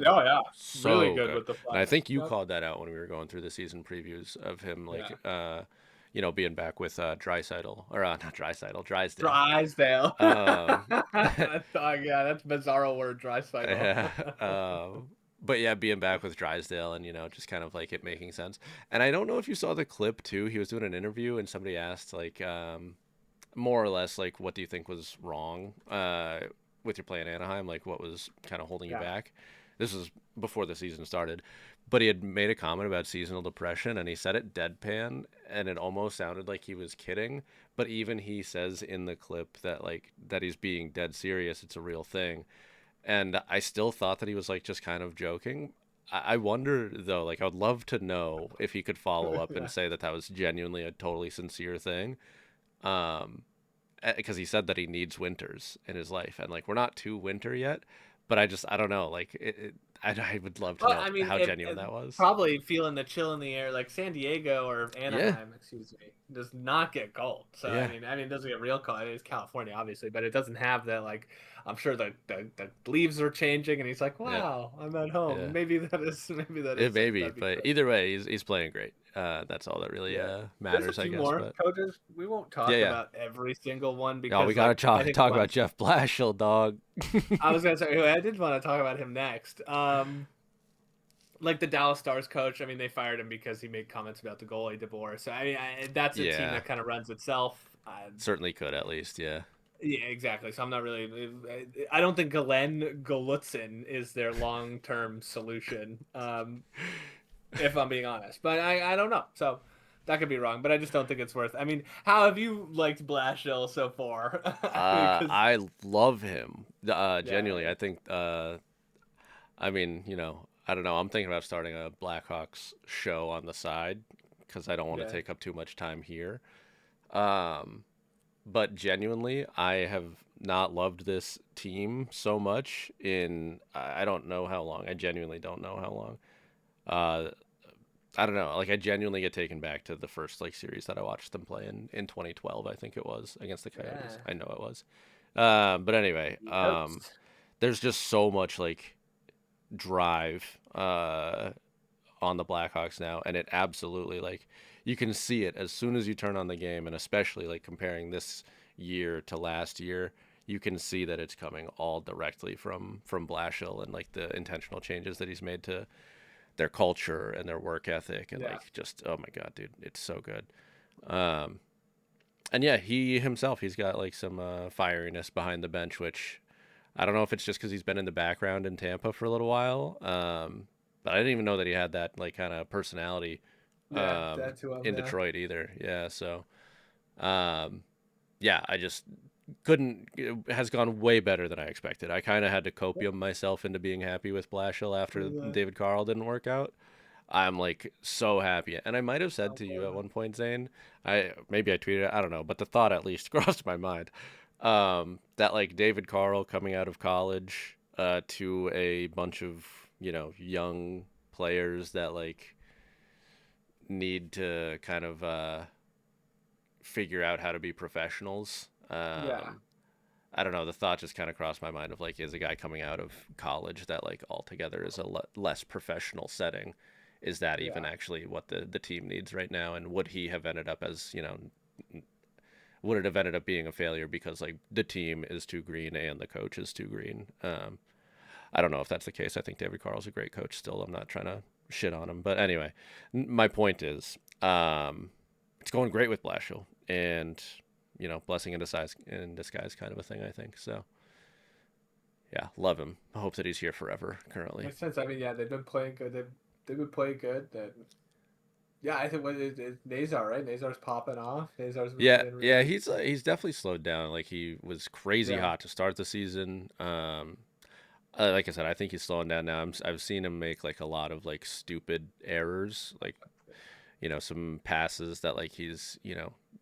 Oh yeah, really So good good. with the And I Flyers. think you Yep. called that out when we were going through the season previews of him, like, Yeah. being back with Drysidle, or not Drysidle, Drysdale. Drysdale. Um, I thought, yeah, that's a bizarro word, dry cycle. yeah, but yeah, being back with Drysdale and, just kind of like it making sense. And I don't know if you saw the clip too. He was doing an interview and somebody asked, like, more or less, like, what do you think was wrong with your play in Anaheim? Like, what was kind of holding you Yeah. back? This was before the season started, but he had made a comment about seasonal depression, and he said it deadpan, and it almost sounded like he was kidding. But even he says in the clip that like that he's being dead serious. It's a real thing, and I still thought that he was like just kind of joking. I wonder though, like I would love to know if he could follow up and Yeah. say that that was genuinely a totally sincere thing. Um, because he said that he needs winters in his life, and like we're not too winter yet, but I don't know, like I would love to Well, know I mean, how genuine that was. probably feeling the chill in the air, like San Diego or Yeah, Anaheim, excuse me, does not get cold. So yeah, I mean, it doesn't get real cold. It's California, obviously, but it doesn't have that. Like, I'm sure the leaves are changing, and he's like, yeah, "Wow, I'm at home." yeah. Maybe It may be, that'd be but great. either way, he's playing great. That's all that really Yeah. There's a matters, I few guess. more But coaches. We won't yeah, talk yeah. about every single one Oh, we because, gotta like, I talk think talk about one. Jeff Blashill, dog. I was gonna say I did want to talk about him next. Like the Dallas Stars coach. I mean, they fired him because he made comments about the goalie DeBoer. So I mean, that's a team Yeah, that kind of runs itself. certainly could at least. Yeah. Yeah, exactly. So I'm not really. I don't think Glenn Golutzin is their long term solution. If I'm being honest, but I don't know. So that could be wrong, but I just don't think it's worth. I mean, how have you liked Blashill so far? Because I love him. yeah, Genuinely, I think. I mean, I don't know. I'm thinking about starting a Blackhawks show on the side because I don't want to yeah, take up too much time here. Um, but genuinely, I have not loved this team so much in I don't know how long. I genuinely don't know how long. Uh, I don't know. Like I genuinely get taken back to the first like series that I watched them play in 2012. I think it was against the Coyotes. yeah. I know it was. But anyway, Toast. there's just so much like drive on the Blackhawks now, and it absolutely like you can see it as soon as you turn on the game, and especially like comparing this year to last year, you can see that it's coming all directly from Blashill and like the intentional changes that he's made to their culture and their work ethic and Yeah, like just oh my god, dude, it's so good. Um, and yeah, he himself, he's got like some fieriness behind the bench, which I don't know if it's just because he's been in the background in Tampa for a little while. But I didn't even know that he had that like kind of personality yeah. That's who I'm. in Yeah. Detroit either. Yeah, so um, yeah, I just couldn't. It has gone way better than I expected. I kind of had to copium myself into being happy with Blashill after Yeah. David Carl didn't work out. I'm like so happy, and I might have said to you at one point, Zane. Maybe I tweeted it. I don't know, but the thought at least crossed my mind that like David Carl coming out of college to a bunch of young players that like need to kind of figure out how to be professionals. Yeah. I don't know. The thought just kind of crossed my mind of like, is a guy coming out of college that like altogether is a less professional setting? Is that even Yeah. actually what the team needs right now? And would he have ended up as would it have ended up being a failure because like the team is too green and the coach is too green? I don't know if that's the case. I think David Carl's a great coach still. I'm not trying to shit on him, but anyway, my point is, it's going great with Blashill, and blessing in disguise kind of a thing. I think so. Yeah, love him. I hope that he's here forever. Currently, Makes sense. I mean, yeah, they've been playing good. They've been playing good. Yeah, I think what is Nazar, right? Nazar's popping off. Nazar's been yeah, playing yeah, really. he's definitely slowed down. Like he was crazy Yeah. hot to start the season. Like I said, I think he's slowing down now. I've seen him make like a lot of like stupid errors, like some passes that like he's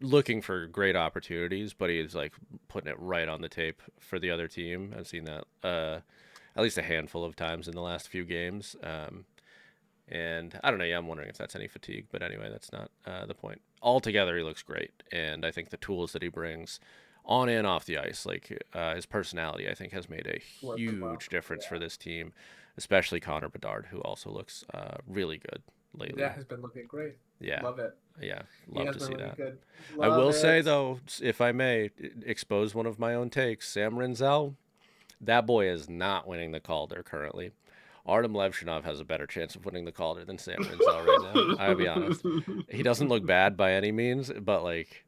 looking for great opportunities, but he's like putting it right on the tape for the other team. I've seen that at least a handful of times in the last few games. And I don't know. Yeah, I'm wondering if that's any fatigue, but anyway, that's not the point. Altogether, he looks great, and I think the tools that he brings on and off the ice, like his personality, I think has made a Worked well. huge difference for Yeah. this team, especially Connor Bedard, who also looks really good Yeah, lately. has been looking great. Yeah, Love it. yeah, He love has to been see looking that. good. I Love will say it. though, if I may expose one of my own takes, Sam Rinzel, that boy is not winning the Calder currently. Artem Levshinov has a better chance of winning the Calder than Sam Rinzel right now. I'll be honest. He doesn't look bad by any means, but like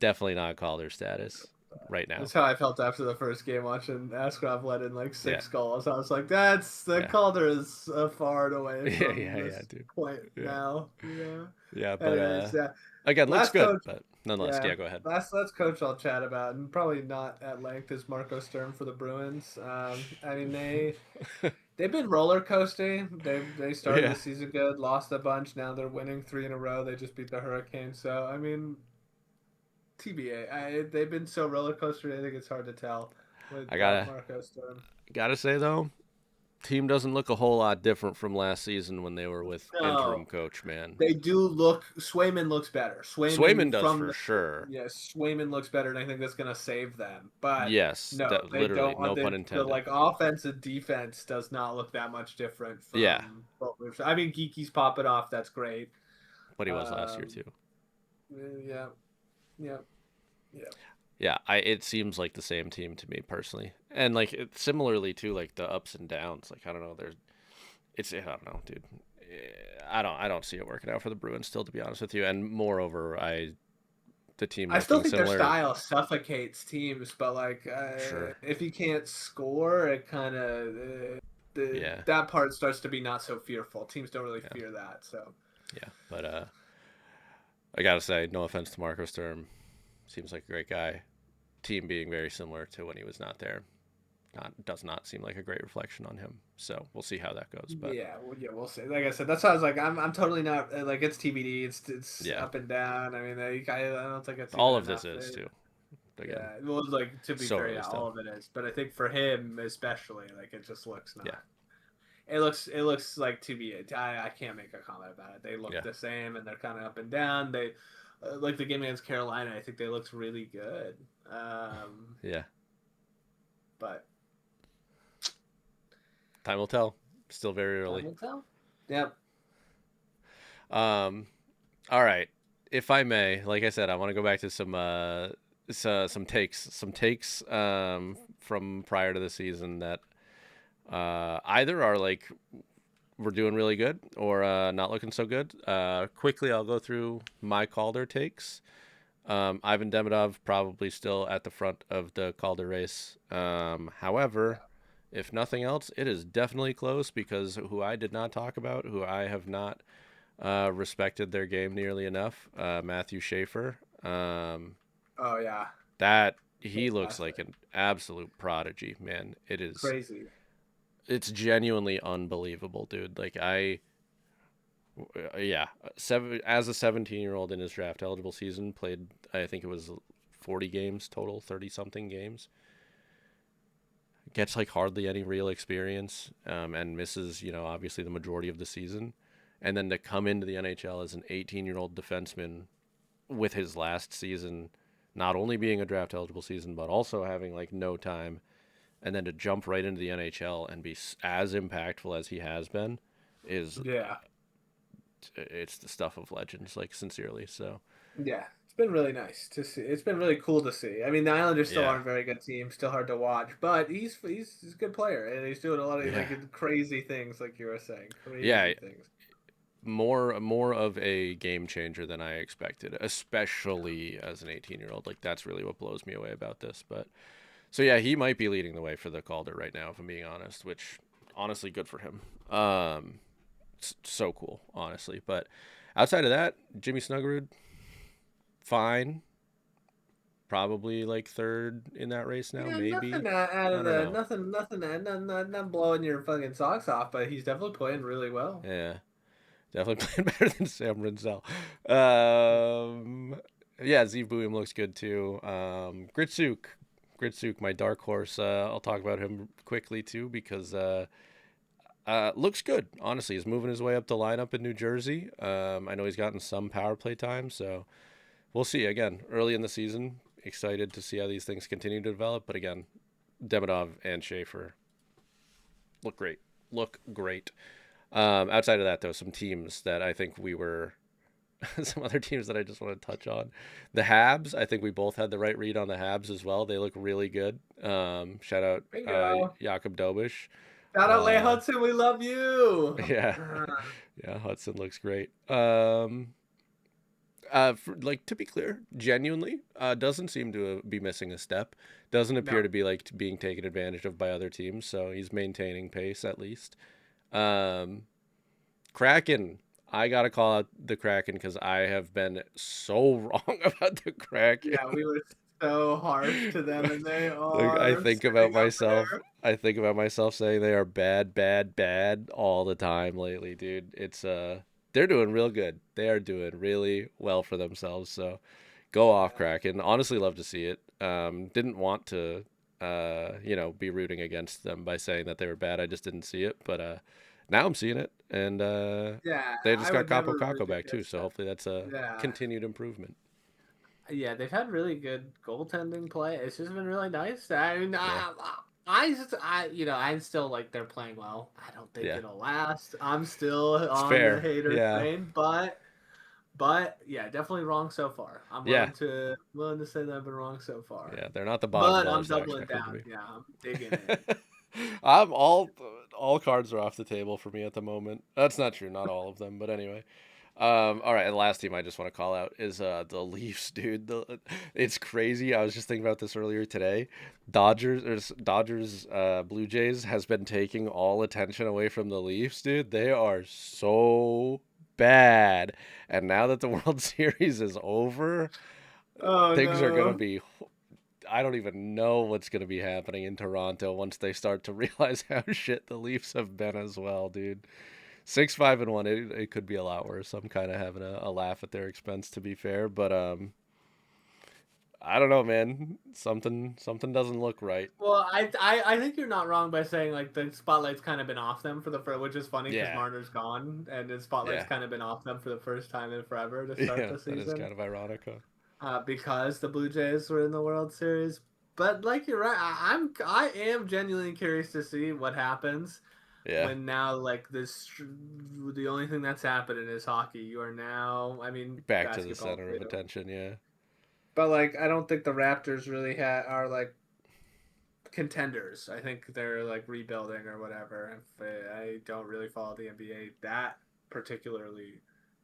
definitely not Calder status right now. That's how I felt after the first game watching Askarov let in like Yeah, 6 goals. I was like, that's the yeah, Calder is far and away yeah, from yeah, yeah, this dude. point Yeah, now. Yeah. yeah, but Anyways, yeah. again, looks Last good, coach, but nonetheless, yeah. yeah, go ahead. Last coach I'll chat about, and probably not at length, is Marco Sturm for the Bruins. I mean they've been roller coasting. They started the Yeah, season good, lost a bunch. Now they're winning 3 in a row. They just beat the Hurricanes. So I mean, TBA. They've been so roller coaster. I think it's hard to tell I without gotta Marco Sturm. gotta say though, team doesn't look a whole lot different from last season when they were with interim No, coach, man. they do look. Swayman looks better. Swayman Swayman does from for the sure. yes, Swayman looks better, and I think that's gonna save them. But Yes, no, that they literally, don't. no pun The intended. like offensive defense does not look that much different Yeah, from what we've. I mean, Geeky's popping off. That's great. what he was last year too. Yeah, yeah, yeah. Yeah, it seems like the same team to me personally, and like similarly to like the ups and downs. Like I don't know, I don't know, dude. I don't see it working out for the Bruins still, to be honest with you. And moreover, the team I still looking think their similar. style suffocates teams, but like Sure. if you can't score, it kind of Yeah. that part starts to be not so fearful. Teams don't really Yeah. fear that. So Yeah. But I gotta say, no offense to Marco Sturm, seems like a great guy. Team being very similar to when he was not there, does not seem like a great reflection on him. So we'll see how that goes. But yeah, yeah, we'll see. Like I said, that's why I was like, I'm totally not like it's TBD. It's yeah, up and down. I mean, I don't think it's even all of this enough. is too. Again, Yeah, well, like to be so fair, early yeah, still. all of it is. But I think for him especially, like it just looks Yeah. not. It looks like to be. I can't make a comment about it. They look Yeah. the same, and they're kind of up and down. They like the game against Carolina. I think they looked really good. Yeah. But Time will tell. Still very time early. will tell. Yep. Um. All right. If I may, like I said, I want to go back to some takes from prior to the season that either are like we're doing really good or not looking so good. Quickly, I'll go through my Calder takes. Ivan Demidov probably still at the front of the Calder race. However, if nothing else, it is definitely close because who I did not talk about, who I have not respected their game nearly enough, Matthew Schaefer. Oh yeah. That he looks like Fantastic. an absolute prodigy, man. Crazy. It's genuinely unbelievable, dude. Like yeah, as a 17-year-old in his draft eligible season, played I think it was 40 games total, 30 something games. Gets like hardly any real experience, and misses obviously the majority of the season, and then to come into the NHL as an 18-year-old defenseman with his last season not only being a draft eligible season but also having like no time, and then to jump right into the NHL and be as impactful as he has been is Yeah. it's the stuff of legends, like sincerely. So Yeah. It's been really nice to see. It's been really cool to see. I mean, the Islanders still yeah, aren't a very good team, still hard to watch, but he's a good player and he's doing a lot of yeah, like crazy things, like you were saying, crazy yeah. things. More of a game changer than I expected, especially as an 18-year-old. Like that's really what blows me away about this. But so yeah, he might be leading the way for the Calder right now, if I'm being honest. Which honestly, good for him. So cool, honestly. But outside of that, Jimmy Snuggerud, fine. Probably like third in that race now, Yeah, maybe. nothing out I of don't the know. nothing, not blowing your fucking socks off, but he's definitely playing really well. Yeah, definitely playing better than Sam Rinzel. Um, yeah, Zeev Buium looks good too. Gritsuk, my dark horse. I'll talk about him quickly too because looks good. Honestly, he's moving his way up the lineup in New Jersey. I know he's gotten some power play time, so we'll see. Again, early in the season, excited to see how these things continue to develop. But again, Demidov and Schaefer look great. Look great. Outside of that, though, some teams that I think we were, some other teams that I just want to touch on. The Habs, I think we both had the right read on the Habs as well. They look really good. Shout out Bingo! Jakob Dobish. Shout out Lay Uh, Hudson, we love you. yeah, yeah, Hudson looks great. Like to be clear, genuinely, doesn't seem to be missing a step. Doesn't appear No, to be like being taken advantage of by other teams. So he's maintaining pace at least. Um, Kraken. I gotta call out the Kraken because I have been so wrong about the Kraken. yeah, we were so harsh to them, and they Like are sitting up there. I think about myself saying they are bad, bad, bad all the time lately, dude. It's they're doing real good. They are doing really well for themselves. So go off, Yeah, Kraken. Honestly, love to see it. Didn't want to be rooting against them by saying that they were bad. I just didn't see it, but now I'm seeing it, and yeah, they just I got would Capo never Caco root back too. against So them. hopefully that's a Yeah, continued improvement. yeah, they've had really good goaltending play. It's just been really nice. I mean, Yeah, I'm still like they're playing well. I don't think yeah, it'll last. I'm still it's on the fair. hater Yeah, train, But yeah, definitely wrong so far. I'm Yeah, willing to say that I've been wrong so far. yeah, they're not the bog But I'm dwellers that I doubling expected to down. be. Yeah, I'm digging in. I'm all cards are off the table for me at the moment. That's not true, not all of them, but anyway. All right, and the last team I just want to call out is the Leafs, dude. It's crazy. I was just thinking about this earlier today. Dodgers, Blue Jays has been taking all attention away from the Leafs, dude. They are so bad, and now that the World Series is over, Oh things are gonna no. be. I don't even know what's gonna be happening in Toronto once they start to realize how shit the Leafs have been as well, dude. 6-5-1. It could be a lot worse. I'm kind of having a laugh at their expense, to be fair. But I don't know, man. Something doesn't look right. Well, I think you're not wrong by saying like the spotlight's kind of been off them for which is funny because Yeah, Marner's gone and the spotlight's yeah, kind of been off them for the first time in forever to start yeah. the That is season. kind of ironic, huh? Because the Blue Jays were in the World Series. But like you're right, I am genuinely curious to see what happens Yeah, when now like the only thing that's happening is hockey. You are now, I mean, back to the basketball center of too. attention. Yeah. But like I don't think the Raptors really are like contenders. I think they're like rebuilding or whatever. If I don't really follow the NBA that particularly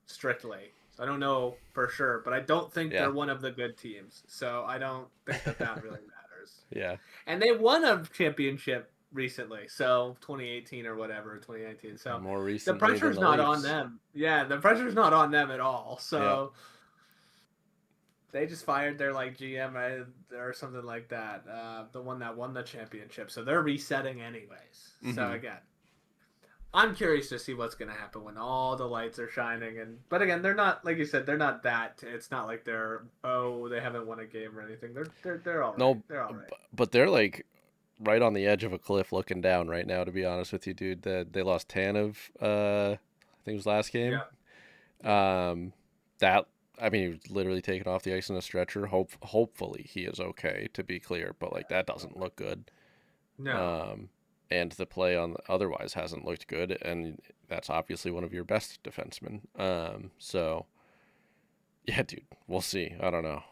strictly. So I don't know for sure, but I don't think Yeah. they're one of the good teams. So I don't think that really matters. Yeah. And they won a championship recently, so 2018 or whatever, 2019. So More the recently than pressure's the not on Leafs. them. Yeah, the pressure's not on them at all. Yeah. So they just fired their like GM or something like that. The one that won the championship. So they're resetting anyways. So Mm-hmm. again, I'm curious to see what's going to happen when all the lights are shining. And but again, they're not like you said. They're not that. It's not like they haven't won a game or anything. They're all right. No, They're all right. but they're like right on the edge of a cliff, looking down right now. To be honest with you, dude, they lost Tanev. I think it was last game. Yeah. Yeah. Um, that I mean, he was literally taken off the ice in a stretcher. Hopefully he is okay. To be clear, but like that doesn't look good. No. Um, and the play on otherwise hasn't looked good, and that's obviously one of your best defensemen. So yeah, dude, we'll see. I don't know.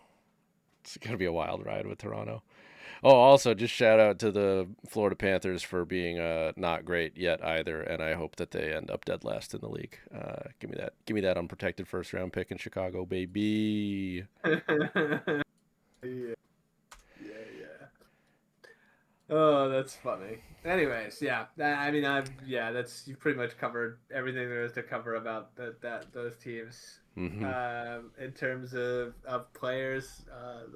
It's gonna be a wild ride with Toronto. Oh, also, just shout out to the Florida Panthers for being not great yet either, and I hope that they end up dead last in the league. Give me that unprotected first round pick in Chicago, baby. Yeah. Yeah. Yeah. Oh, that's funny. Anyways, yeah. I mean, that's you pretty much covered everything there is to cover about those teams. Hmm. In terms of players,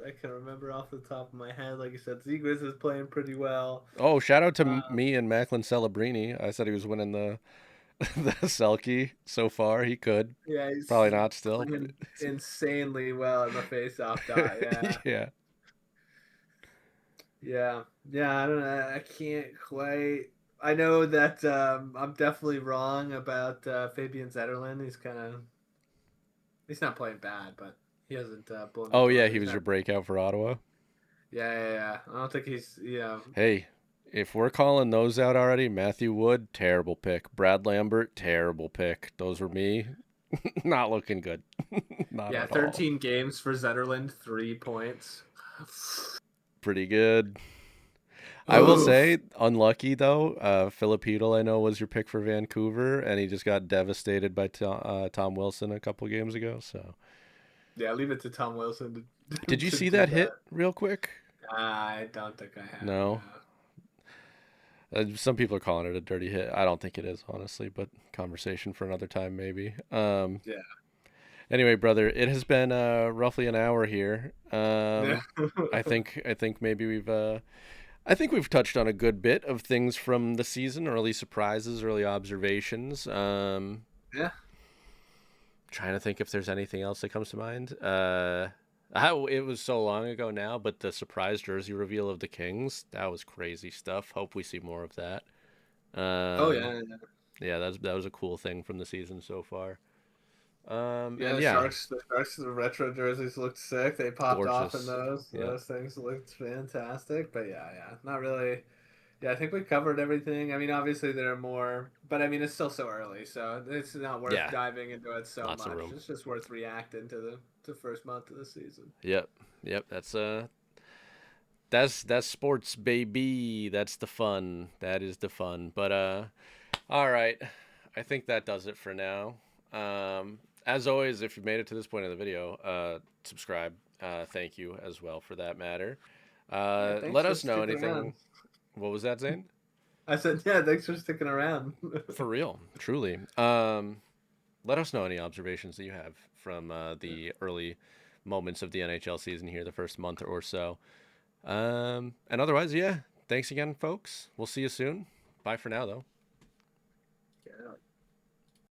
I can remember off the top of my head. Like you said, Zegras is playing pretty well. Oh, shout out to Um, me and Macklin Celebrini. I said he was winning the the Selkie so far. He could yeah, probably he's not still, but playing insanely well in the face-off dot. Yeah, yeah. yeah, yeah. I don't know. I can't quite. I know that I'm definitely wrong about Fabian Zetterlund. He's not playing bad, but he hasn't blown the Oh door. yeah, he He's was your not. breakout for Ottawa. Yeah, yeah, yeah. I don't think he's. Yeah. Hey, if we're calling those out already, Matthew Wood, terrible pick. Brad Lambert, terrible pick. Those were me. Not looking good. Not Yeah, at all. 13 games for Zetterlund, 3 points. Pretty good. I will Oof. say, unlucky though. Philip Hedl, I know, was your pick for Vancouver, and he just got devastated by Tom Wilson a couple games ago. So, Yeah, leave it to Tom Wilson to, did you to see do that that. hit real quick? I don't think I have. No. Some people are calling it a dirty hit. I don't think it is, honestly, but conversation for another time, maybe. Yeah. Anyway, brother, it has been roughly an hour here. Yeah. I think maybe we've touched on a good bit of things from the season, early surprises, early observations. Yeah. Trying to think if there's anything else that comes to mind. It was so long ago now, but the surprise jersey reveal of the Kings, that was crazy stuff. Hope we see more of that. Oh Um, yeah. yeah, that was a cool thing from the season so far. Yeah, And the yeah, Sharks, the retro jerseys looked sick. They popped off in gorgeous. those. Yeah. Those things looked fantastic. But yeah, yeah, not really. Yeah, I think we covered everything. I mean, obviously there are more, but I mean it's still so early, so it's not worth Yeah, diving into it so lots of much. room. It's just worth reacting to the first month of the season. Yep, yep. That's sports, baby. That's the fun. That is the fun. But all right. I think that does it for now. As always, if you made it to this point of the video, subscribe. Thank you as well for that matter. Yeah, thanks Let for us know sticking around. anything. What was that, Zane? I said, yeah, thanks for sticking around. For real, truly. Let us know any observations that you have from the early moments of the NHL season here, the first month or so. And otherwise, yeah, thanks again, folks. We'll see you soon. Bye for now, though. Yeah.